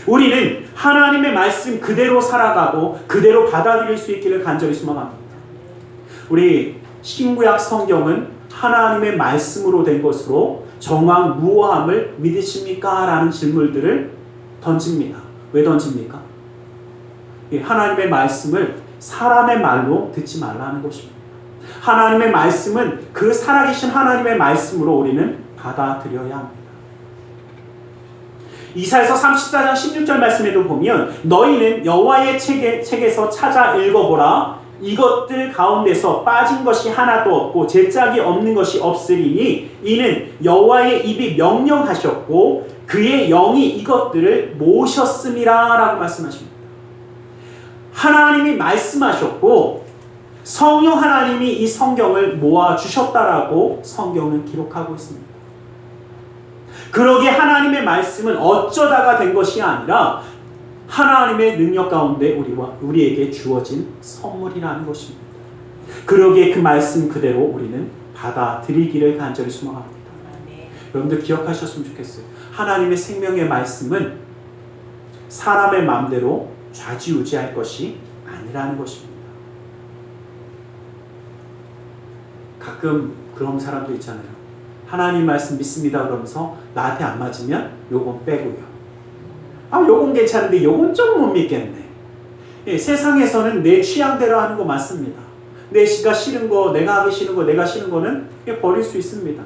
우리는 하나님의 말씀 그대로 살아가고 그대로 받아들일 수 있기를 간절히 소망합니다. 우리 신구약 성경은 하나님의 말씀으로 된 것으로 정황무오함을 믿으십니까? 라는 질문들을 던집니다. 왜 던집니까? 하나님의 말씀을 사람의 말로 듣지 말라는 것입니다. 하나님의 말씀은 그 살아계신 하나님의 말씀으로 우리는 받아들여야 합니다. 이사야서 34장 16절 말씀에도 보면 너희는 여호와의 책에서 찾아 읽어보라. 이것들 가운데서 빠진 것이 하나도 없고 제짝이 없는 것이 없으리니 이는 여호와의 입이 명령하셨고 그의 영이 이것들을 모셨음이라 라고 말씀하십니다. 하나님이 말씀하셨고 성령 하나님이 이 성경을 모아주셨다라고 성경은 기록하고 있습니다. 그러기에 하나님의 말씀은 어쩌다가 된 것이 아니라 하나님의 능력 가운데 우리에게 주어진 선물이라는 것입니다. 그러기에 그 말씀 그대로 우리는 받아들이기를 간절히 소망합니다. 여러분들 기억하셨으면 좋겠어요. 하나님의 생명의 말씀은 사람의 마음대로 좌지우지할 것이 아니라는 것입니다. 가끔 그런 사람도 있잖아요. 하나님 말씀 믿습니다 그러면서 나한테 안 맞으면 요건 빼고요. 요건 괜찮은데 요건 좀 못 믿겠네. 세상에서는 내 취향대로 하는 거 맞습니다. 내가 싫은 거, 내가 하기 싫은 거, 내가 싫은 거는 버릴 수 있습니다.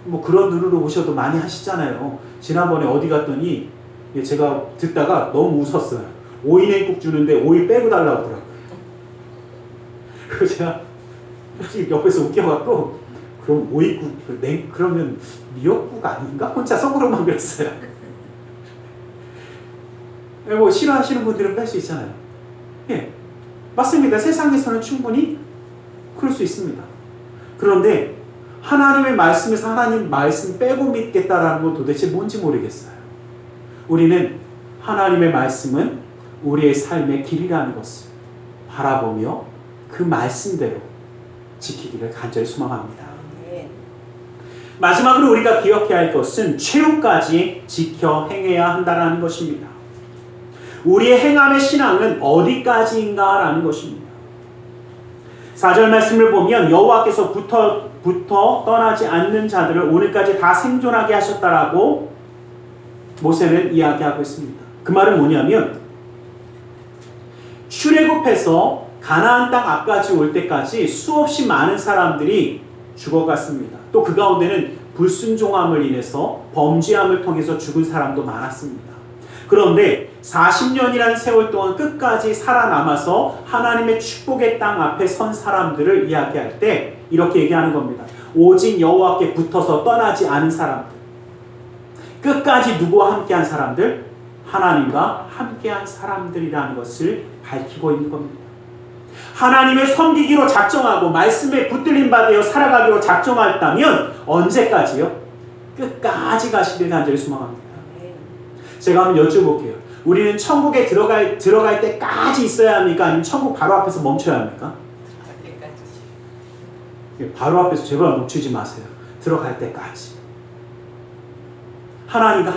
뭐 그런 눈으로 보셔도 많이 하시잖아요. 지난번에 어디 갔더니 제가 듣다가 너무 웃었어요. 오이냉국 주는데 오이 빼고 달라고 하더라고요. 그래서 제가 솔직히 옆에서 웃겨갖고 그럼 오이국 그러면 미역국 아닌가? 혼자 속으로만 그랬어요. 뭐 싫어하시는 분들은 뺄 수 있잖아요. 예, 맞습니다. 세상에서는 충분히 그럴 수 있습니다. 그런데 하나님의 말씀에서 하나님 말씀 빼고 믿겠다라는 건 도대체 뭔지 모르겠어요. 우리는 하나님의 말씀은 우리의 삶의 길이라는 것을 바라보며 그 말씀대로 지키기를 간절히 소망합니다. 마지막으로 우리가 기억해야 할 것은 최후까지 지켜 행해야 한다는 것입니다. 우리의 행함의 신앙은 어디까지인가라는 것입니다. 4절 말씀을 보면 여호와께서부터 떠나지 않는 자들을 오늘까지 다 생존하게 하셨다라고 모세는 이야기하고 있습니다. 그 말은 뭐냐면 출애굽해서 가나안 땅 앞까지 올 때까지 수없이 많은 사람들이 죽어갔습니다. 또 그 가운데는 불순종함을 인해서 범죄함을 통해서 죽은 사람도 많았습니다. 그런데 40년이라는 세월 동안 끝까지 살아남아서 하나님의 축복의 땅 앞에 선 사람들을 이야기할 때 이렇게 얘기하는 겁니다. 오직 여호와께 붙어서 떠나지 않은 사람들, 끝까지 누구와 함께한 사람들? 하나님과 함께한 사람들이라는 것을 밝히고 있는 겁니다. 하나님의 섬기기로 작정하고 말씀에 붙들림 받아 살아가기로 작정했다면 언제까지요? 끝까지 가시길 간절히 소망합니다. 제가 한번 여쭤볼게요. 우리는 천국에 들어갈 때까지 있어야 합니까? 아니면 천국 바로 앞에서 멈춰야 합니까? 바로 앞에서 제발 멈추지 마세요. 들어갈 때까지. 하나님과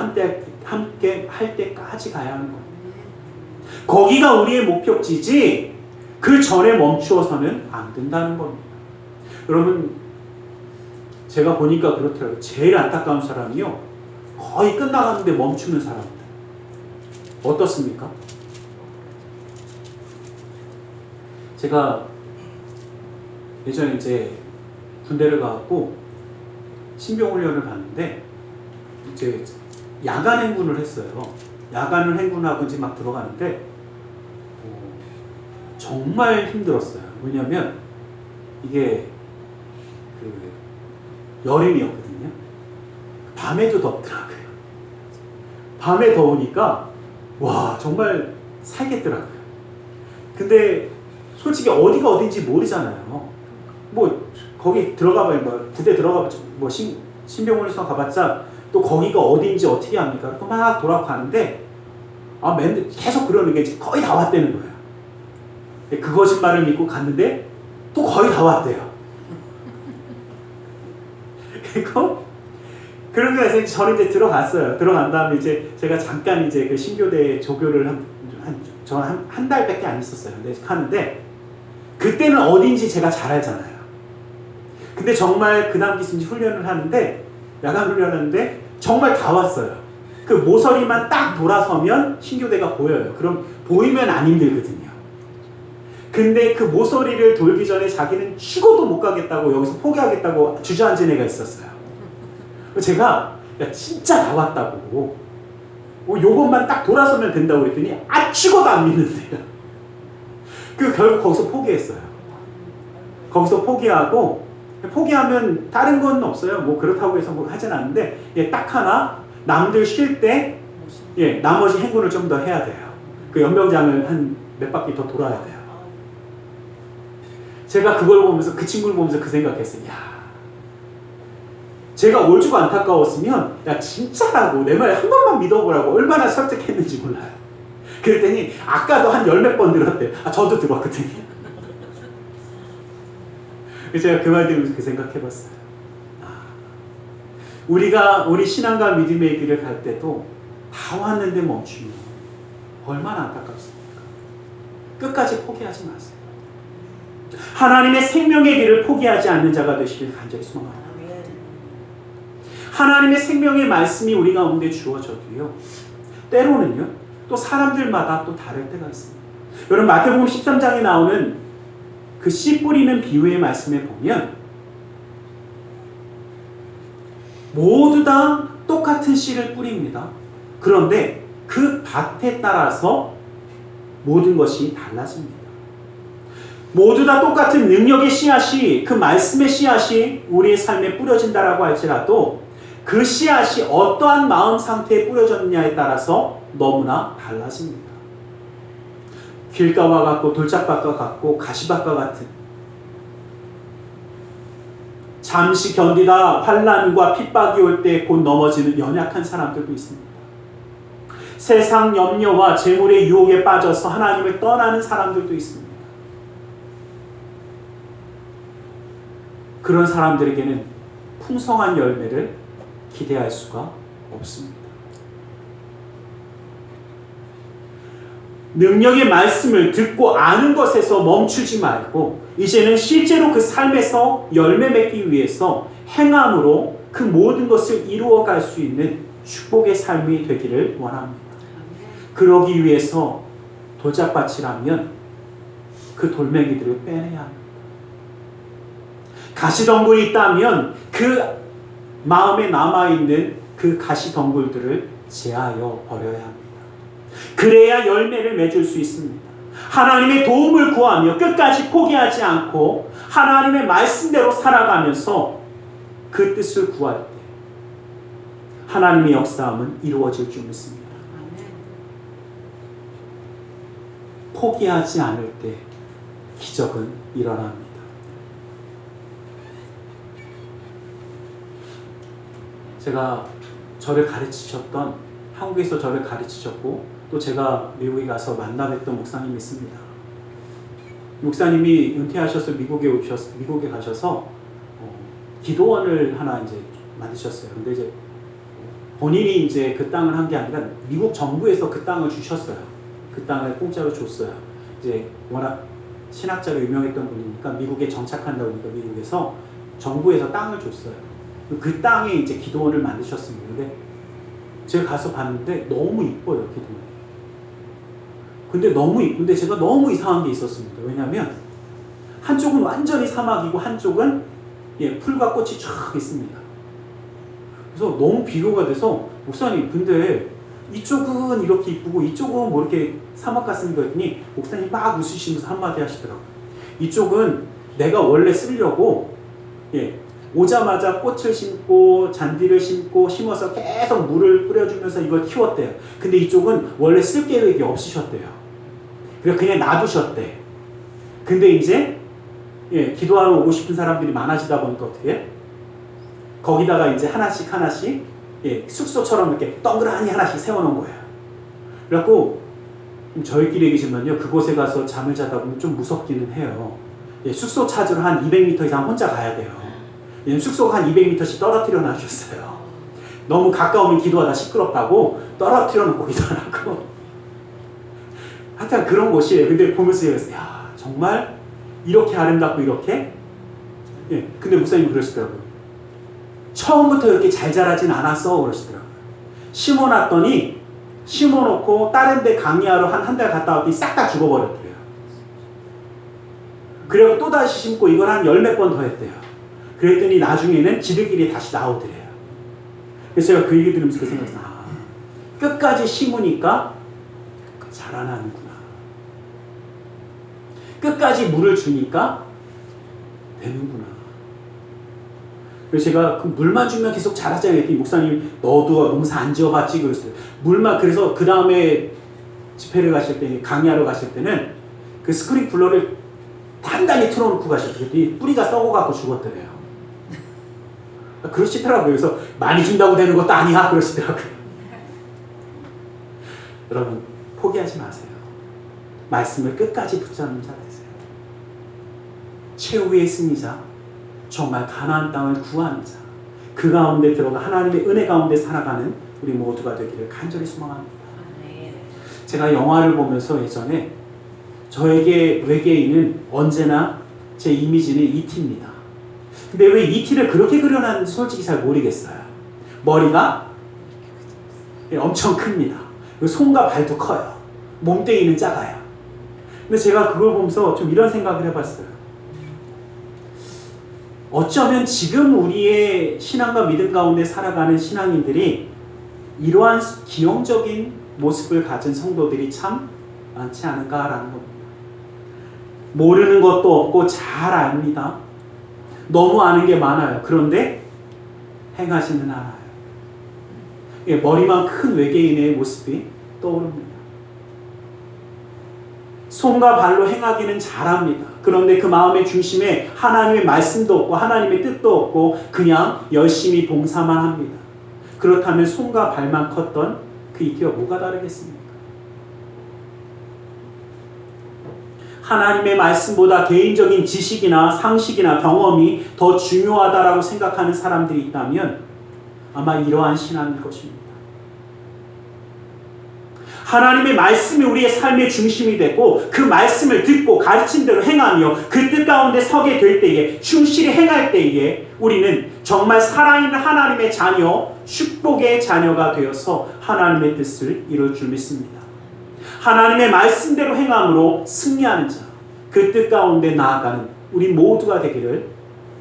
함께 할 때까지 가야 하는 거예요. 거기가 우리의 목표지지 그 전에 멈추어서는 안 된다는 겁니다. 여러분, 제가 보니까 그렇더라고요. 제일 안타까운 사람이요, 거의 끝나가는데 멈추는 사람들. 어떻습니까? 제가 예전에 이제 군대를 가고 신병훈련을 갔는데 이제 야간 행군을 했어요. 야간을 행군하고 이제 막 들어가는데 정말 힘들었어요. 왜냐면 이게 그 여름이었거든요. 밤에도 덥더라고요. 밤에 더우니까 와 정말 살겠더라고요. 근데 솔직히 어디가 어딘지 모르잖아요. 뭐 거기 들어가봐야 뭐 부대 들어가봤자 뭐 신병훈련소 가봤자 또 거기가 어딘지 어떻게 합니까? 그래서 막 돌아가는데 맨날 계속 그러는 게 거의 다 왔다는 거예요. 그 거짓말을 믿고 갔는데 또 거의 다 왔대요. 그리고 그런 거에서 저는 이제 들어갔어요. 들어간 다음에 이제 제가 잠깐 이제 그 신교대 조교를 한 달밖에 안 있었어요. 근데 하는데 그때는 어딘지 제가 잘 알잖아요. 근데 정말 그 다음 기순지 훈련을 하는데 야간 훈련하는데 정말 다 왔어요. 그 모서리만 딱 돌아서면 신교대가 보여요. 그럼 보이면 안 힘들거든요. 근데 그 모서리를 돌기 전에 자기는 죽어도 못 가겠다고 여기서 포기하겠다고 주저앉은 애가 있었어요. 제가 야 진짜 다 왔다고 요것만 딱 돌아서면 된다고 그랬더니 죽어도 안 믿는데요. 결국 거기서 포기했어요. 거기서 포기하면 다른 건 없어요. 뭐 그렇다고 해서 뭐 하진 않는데 딱 하나 남들 쉴 때 나머지 행군을 좀 더 해야 돼요. 그 연병장을 한 몇 바퀴 더 돌아야 돼요. 제가 그걸 보면서 그 친구를 보면서 그 생각했어요. 야, 제가 올주가 안타까웠으면 야 진짜라고 내 말 한 번만 믿어보라고 얼마나 설득했는지 몰라요. 그랬더니 아까도 한 10몇 번 들었대요. 저도 들었거든요. 제가 그 말 들으면서 그 생각해봤어요. 우리 신앙과 믿음의 길을 갈 때도 다 왔는데 멈추면 얼마나 안타깝습니까? 끝까지 포기하지 마세요. 하나님의 생명의 길을 포기하지 않는 자가 되시길 간절히 소망합니다. 하나님의 생명의 말씀이 우리 가운데 주어져도요, 때로는요 또 사람들마다 또 다를 때가 있습니다. 여러분 마태복음 13장에 나오는 그 씨 뿌리는 비유의 말씀에 보면 모두 다 똑같은 씨를 뿌립니다. 그런데 그 밭에 따라서 모든 것이 달라집니다. 모두 다 똑같은 능력의 씨앗이, 그 말씀의 씨앗이 우리의 삶에 뿌려진다라고 할지라도 그 씨앗이 어떠한 마음 상태에 뿌려졌느냐에 따라서 너무나 달라집니다. 길가와 같고 돌짝밭과 같고 가시밭과 같은, 잠시 견디다 환난과 핍박이 올 때 곧 넘어지는 연약한 사람들도 있습니다. 세상 염려와 재물의 유혹에 빠져서 하나님을 떠나는 사람들도 있습니다. 그런 사람들에게는 풍성한 열매를 기대할 수가 없습니다. 능력의 말씀을 듣고 아는 것에서 멈추지 말고 이제는 실제로 그 삶에서 열매 맺기 위해서 행함으로 그 모든 것을 이루어갈 수 있는 축복의 삶이 되기를 원합니다. 그러기 위해서 돌짝밭이라면 그 돌멩이들을 빼내야 합니다. 가시덩굴이 있다면 그 마음에 남아있는 그 가시덩굴들을 제하여 버려야 합니다. 그래야 열매를 맺을 수 있습니다. 하나님의 도움을 구하며 끝까지 포기하지 않고 하나님의 말씀대로 살아가면서 그 뜻을 구할 때 하나님의 역사함은 이루어질 줄 믿습니다. 포기하지 않을 때 기적은 일어납니다. 제가 저를 가르치셨던, 한국에서 저를 가르치셨고 또 제가 미국에 가서 만나뵀던 목사님이 있습니다. 목사님이 은퇴하셔서 미국에 가셔서 기도원을 하나 이제 만드셨어요. 근데 이제 본인이 이제 그 땅을 한 게 아니라 미국 정부에서 그 땅을 주셨어요. 그 땅을 공짜로 줬어요. 이제 워낙 신학자로 유명했던 분이니까 미국에 정착한다 보니까 미국에서 정부에서 땅을 줬어요. 그 땅에 이제 기도원을 만드셨습니다. 근데 제가 가서 봤는데 너무 이뻐요, 기도원이. 근데 너무 이쁜데 제가 너무 이상한 게 있었습니다. 왜냐하면 한쪽은 완전히 사막이고 한쪽은 풀과 꽃이 쫙 있습니다. 그래서 너무 비교가 돼서 목사님 근데 이쪽은 이렇게 이쁘고 이쪽은 뭐 이렇게 사막 같습니다 했더니 목사님 막 웃으시면서 한마디 하시더라고요. 이쪽은 내가 원래 쓰려고 오자마자 꽃을 심고 잔디를 심고 심어서 계속 물을 뿌려주면서 이걸 키웠대요. 근데 이쪽은 원래 쓸 계획이 없으셨대요. 그냥 놔두셨대. 근데 이제 기도하러 오고 싶은 사람들이 많아지다 보니까 어떻게 해? 거기다가 이제 하나씩 숙소처럼 이렇게 동그라니 하나씩 세워놓은 거예요. 그래갖고 저희끼리 계시면요 그곳에 가서 잠을 자다 보면 좀 무섭기는 해요. 숙소 찾으러 한 200m 이상 혼자 가야 돼요. 숙소가 한 200m씩 떨어뜨려 놔주셨어요. 너무 가까우면 기도하다 시끄럽다고 떨어뜨려 놓고 기도하라고. 하여튼 그런 곳이에요. 근데 보면서 야 정말 이렇게 아름답고 이렇게? 근데 목사님이 그러시더라고요. 처음부터 이렇게 잘 자라진 않았어 그러시더라고요. 심어놨더니 심어놓고 다른 데 강의하러 한 달 갔다 왔더니 싹 다 죽어버렸대요. 그리고 또다시 심고 이걸 한 10몇 번 더 했대요. 그랬더니 나중에는 지들끼리 다시 나오더래요. 그래서 제가 그 얘기 들으면서 그 생각이 끝까지 심으니까 자라나는구나. 끝까지 물을 주니까 되는구나. 그래서 제가 그 물만 주면 계속 자라잖아요. 그랬더니 목사님이 너도 농사 안 지어봤지? 그랬어요. 물만, 그래서 그 다음에 집회를 가실 때, 강의하러 가실 때는 그 스프링클러를 단단히 틀어놓고 가셨더니 뿌리가 썩어갖고 죽었더래요. 그러시더라고요. 그래서 많이 준다고 되는 것도 아니야 그러시더라고요. 여러분 포기하지 마세요. 말씀을 끝까지 붙잡는 자 되세요. 최후의 승리자, 정말 가나안 땅을 구하는 자, 그 가운데 들어가 하나님의 은혜 가운데 살아가는 우리 모두가 되기를 간절히 소망합니다. 제가 영화를 보면서 예전에 저에게 외계인은 언제나 제 이미지는 E.T.입니다. 근데 왜 E.T.를 그렇게 그려놨는지 솔직히 잘 모르겠어요. 머리가 엄청 큽니다. 그리고 손과 발도 커요. 몸뚱이는 작아요. 근데 제가 그걸 보면서 좀 이런 생각을 해봤어요. 어쩌면 지금 우리의 신앙과 믿음 가운데 살아가는 신앙인들이 이러한 기형적인 모습을 가진 성도들이 참 많지 않을까라는 겁니다. 모르는 것도 없고 잘 압니다. 너무 아는 게 많아요. 그런데 행하지는 않아요. 머리만 큰 외계인의 모습이 떠오릅니다. 손과 발로 행하기는 잘합니다. 그런데 그 마음의 중심에 하나님의 말씀도 없고 하나님의 뜻도 없고 그냥 열심히 봉사만 합니다. 그렇다면 손과 발만 컸던 그 이티와 뭐가 다르겠습니까? 하나님의 말씀보다 개인적인 지식이나 상식이나 경험이 더 중요하다라고 생각하는 사람들이 있다면 아마 이러한 신앙일 것입니다. 하나님의 말씀이 우리의 삶의 중심이 되고 그 말씀을 듣고 가르친 대로 행하며 그 뜻 가운데 서게 될 때에 충실히 행할 때에 우리는 정말 살아있는 하나님의 자녀, 축복의 자녀가 되어서 하나님의 뜻을 이룰 줄 믿습니다. 하나님의 말씀대로 행함으로 승리하는 자, 그 뜻 가운데 나아가는 우리 모두가 되기를,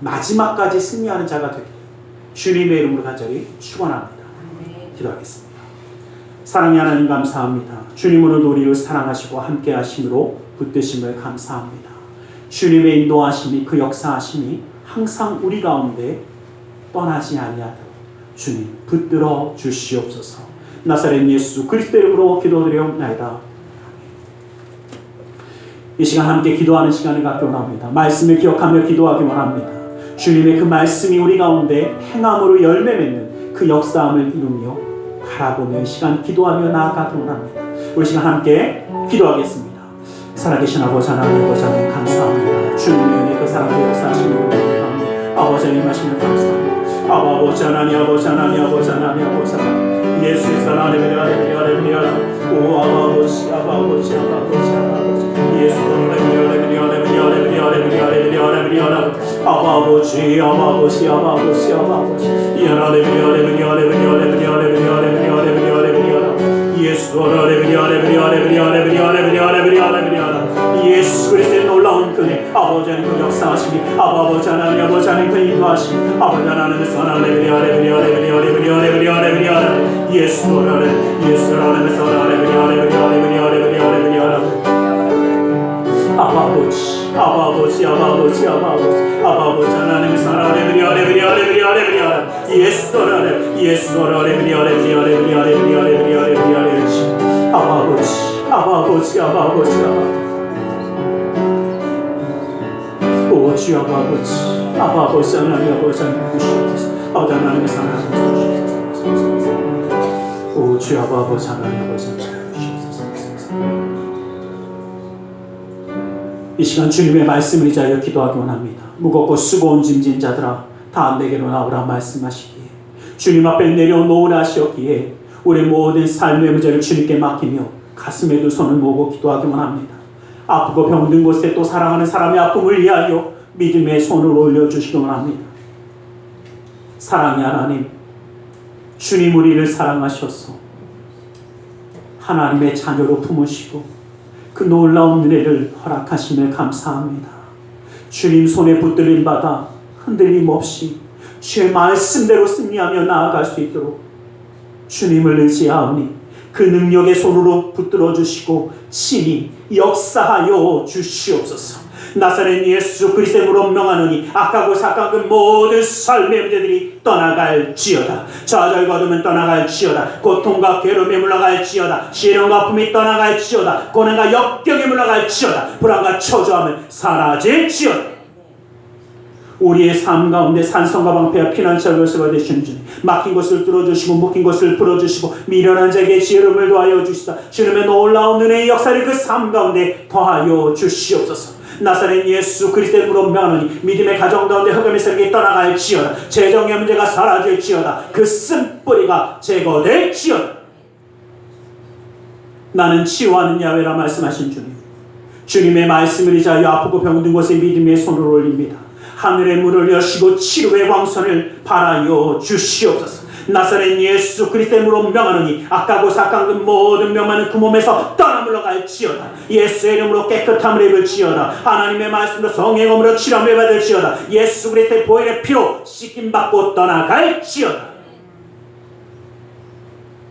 마지막까지 승리하는 자가 되기를 주님의 이름으로 간절히 축원합니다. 기도하겠습니다. 사랑의 하나님 감사합니다. 주님 오늘도 우리를 사랑하시고 함께 하심으로 붙드심을 감사합니다. 주님의 인도하심이, 그 역사하심이 항상 우리 가운데 떠나지 아니하도록 주님 붙들어 주시옵소서. 나사렛 예수 그리스도 이름으로 기도드리옵나이다. 이 시간 함께 기도하는 시간을 갖기 원합니다. 말씀을 기억하며 기도하기 원합니다. 주님의 그 말씀이 우리 가운데 행함으로 열매 맺는 그 역사함을 이루며 바라보는 시간 기도하며 나아가기 원합니다. 우리 시간 함께 기도하겠습니다. 살아계신 아버지 하나님, 아버지 하나님 감사합니다. 주님의 은혜 그 사랑의 역사하시는 감사합니다. 아버지 하나님 하시는 감사합니다. 아버지 하나님, 아버지 하나님, 아버지 하나님, 아버지 하나님, 예수의 사랑을 오 아버지, 아버지, 아버지, 아버지, 예수의 아버지, 아버지, 아버지, 아버지, 예수 그리스도의 놀라운 그의 아버지 하나님 그 역사하심이, 아버지 하나님, 아버지 하나님 그 인도하심, 아버지 하나님 그 선하네 예수라는 아버지 하나님 사랑하네 아버지 오 주 아버지 하나님 주시옵소서. 아버지 하나님의 사랑하는 주시옵소서. 오 주 아버지 하나님 주시옵소서. 이 시간 주님의 말씀을 위하여 기도하기 원합니다. 무겁고 수고온 짐진 자들아 다 내게로 나오라 말씀하시기에 주님 앞에 내려놓으라 하시었기에 우리 모든 삶의 문제를 주님께 맡기며 가슴에 두 손을 모으고 기도하기 원합니다. 아프고 병든 곳에 또 사랑하는 사람의 아픔을 위하여 믿음의 손을 올려주시기 원합니다. 사랑의 하나님, 주님 우리를 사랑하셔서 하나님의 자녀로 품으시고 그 놀라운 은혜를 허락하심을 감사합니다. 주님 손에 붙들림 받아 흔들림 없이 주의 말씀대로 승리하며 나아갈 수 있도록 주님을 의지하오니 그 능력의 손으로 붙들어 주시고 친히 역사하여 주시옵소서. 나사렛 예수 그리스도의 이름으로 명하노니 악하고 사악한 그 모든 삶의 문제들이 떠나갈지어다. 좌절과 어둠은 떠나갈지어다. 고통과 괴로움이 물러갈지어다. 시련과 아픔이 떠나갈지어다. 고난과 역경이 물러갈지어다. 불안과 초조함은 사라질지어다. 우리의 삶 가운데 산성과 방패와 피난처 요새가 되시는 주님, 막힌 것을 뚫어주시고 묶인 것을 풀어주시고 미련한 자에게 지혜로움을 더하여 주시다. 주님의 놀라운 은혜의 역사를 그 삶 가운데 더하여 주시옵소서. 나사렛 예수 그리스도의 이름으로 명하노니 믿음의 가정 가운데 흑암의 세력이 떠나갈지어다. 재정의 문제가 사라질지어다. 그 쓴뿌리가 제거될지어다. 나는 치유하는 야훼라 말씀하신 주님, 주님의 말씀을 의지하여 아프고 병든 곳에 믿음의 손을 올립니다. 하늘의 문을 여시고 치료의 광선을 발하여 주시옵소서. 나사렛 예수 그리스도 이름으로 명하노니 악하고 사악한 그 모든 명만은 그 몸에서 떠나 물러갈지어다. 예수의 이름으로 깨끗함을 입을지어다. 하나님의 말씀으로 성령으로 치료함을 받을지어다. 예수 그리스도의 보혈의 피로 씻김받고 떠나갈지어다.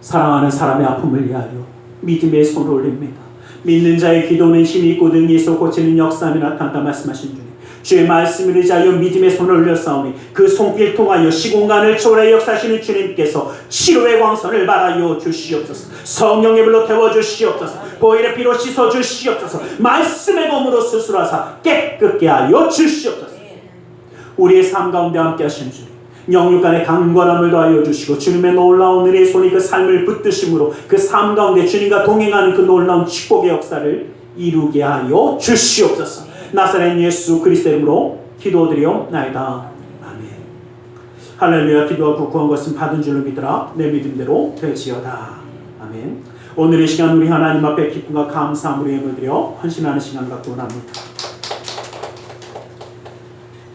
사랑하는 사람의 아픔을 위하여 믿음의 손을 올립니다. 믿는 자의 기도는 힘이 있고 능히 있어 고치는 역사함이 나타난다 말씀하신 주님, 주의 말씀을 의지하여 믿음의 손을 올렸사오니 그 손길 통하여 시공간을 초월해 역사하시는 주님께서 치료의 광선을 발하여 주시옵소서. 성령의 불로 태워주시옵소서. 보혈의 피로 씻어주시옵소서. 말씀의 검으로 수술하사 깨끗게 하여 주시옵소서. 우리의 삶 가운데 함께 하시는 주님, 영육간의 강건함을 더하여 주시고 주님의 놀라운 은혜의 손이 그 삶을 붙드심으로 그 삶 가운데 주님과 동행하는 그 놀라운 축복의 역사를 이루게 하여 주시옵소서. 나사렛 예수 그리스도 이름으로 기도드리옵나이다. 아멘. 할렐루야. 기도하고 구한 것은 받은 줄로 믿으라. 내 믿음대로 되지어다. 아멘. 오늘의 시간 우리 하나님 앞에 기쁨과 감사함으로 예물 드려 헌신하는 시간 갖고 원합니다.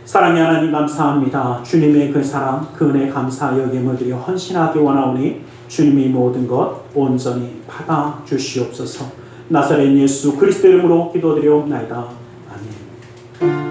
사랑의 하나님 감사합니다. 주님의 그 사랑, 그 은혜 감사하여 예물 드려 헌신하기 원하오니 주님이 모든 것 온전히 받아 주시옵소서. 나사렛 예수 그리스도 이름으로 기도드리옵나이다. 아멘.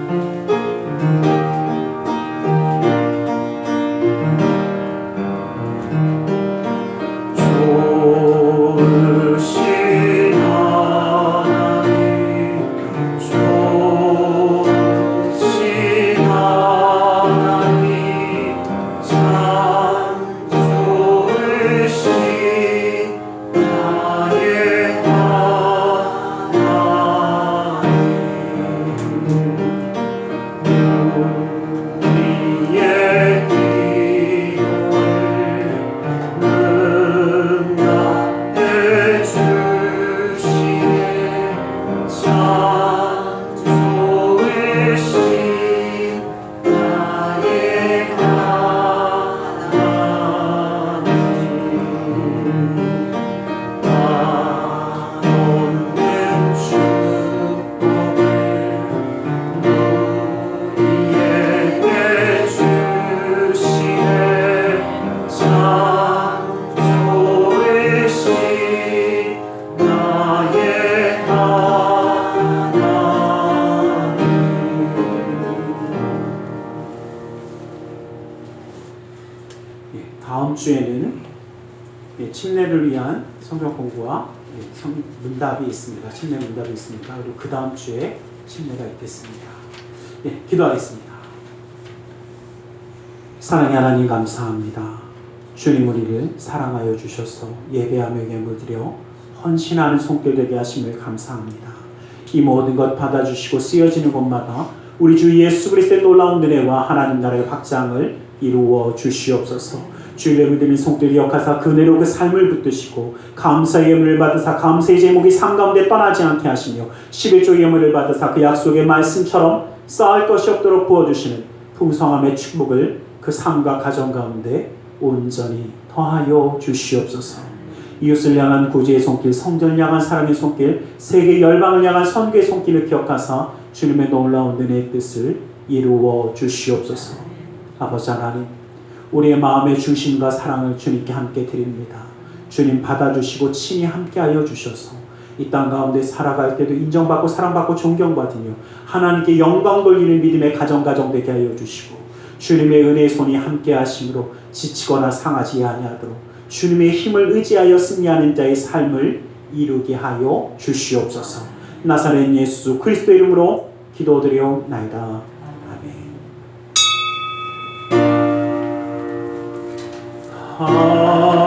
다음 주에는 침례를 위한 성경 공부와 문답이 있습니다. 침례 문답이 있습니다. 그리고 그 다음 주에 침례가 있겠습니다. 기도하겠습니다. 사랑의 하나님 감사합니다. 주님 우리를 사랑하여 주셔서 예배하며 예물 드려 헌신하는 손길 되게 하심을 감사합니다. 이 모든 것 받아주시고 쓰여지는 곳마다 우리 주 예수 그리스도의 놀라운 은혜와 하나님 나라의 확장을 이루어 주시옵소서. 주의 믿음의 손길 기억하사 그 은혜로 그 삶을 붙드시고 감사의 예물을 받으사 감사의 제목이 삶 가운데 떠나지 않게 하시며 11조 예물을 받으사 그 약속의 말씀처럼 쌓을 것이 없도록 부어주시는 풍성함의 축복을 그 삶과 가정 가운데 온전히 더하여 주시옵소서. 이웃을 향한 구제의 손길, 성전을 향한 사랑의 손길, 세계 열방을 향한 선교의 손길을 기억하사 주님의 놀라운 은혜의 뜻을 이루어 주시옵소서. 아버지 하나님, 우리의 마음의 중심과 사랑을 주님께 함께 드립니다. 주님 받아주시고 친히 함께하여 주셔서 이 땅 가운데 살아갈 때도 인정받고 사랑받고 존경받으며 하나님께 영광 돌리는 믿음의 가정 되게 하여 주시고 주님의 은혜의 손이 함께하심으로 지치거나 상하지 아니하도록 주님의 힘을 의지하여 승리하는 자의 삶을 이루게 하여 주시옵소서. 나사렛 예수 그리스도 이름으로 기도드리옵나이다. 이루어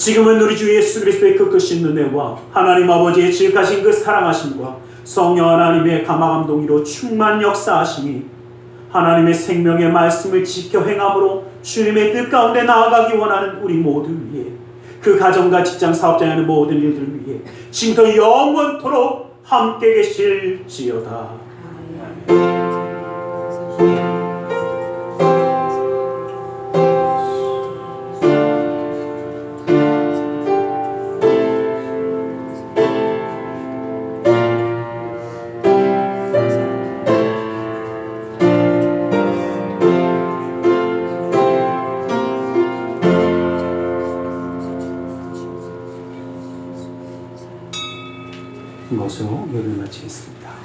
지금은 우리 주 예수 그리스도의 그 크신 은혜와 하나님 아버지의 지극하신 그 사랑하심과 성령 하나님의 감화감동으로 충만 역사하심이 하나님의 생명의 말씀을 지켜 행함으로 주님의 뜻 가운데 나아가기 원하는 우리 모두 위해 그 가정과 직장 사업장에 하는 모든 일들을 위해 지금부터 영원토록 함께 계실지어다. 이것으로 예배를 마치겠습니다.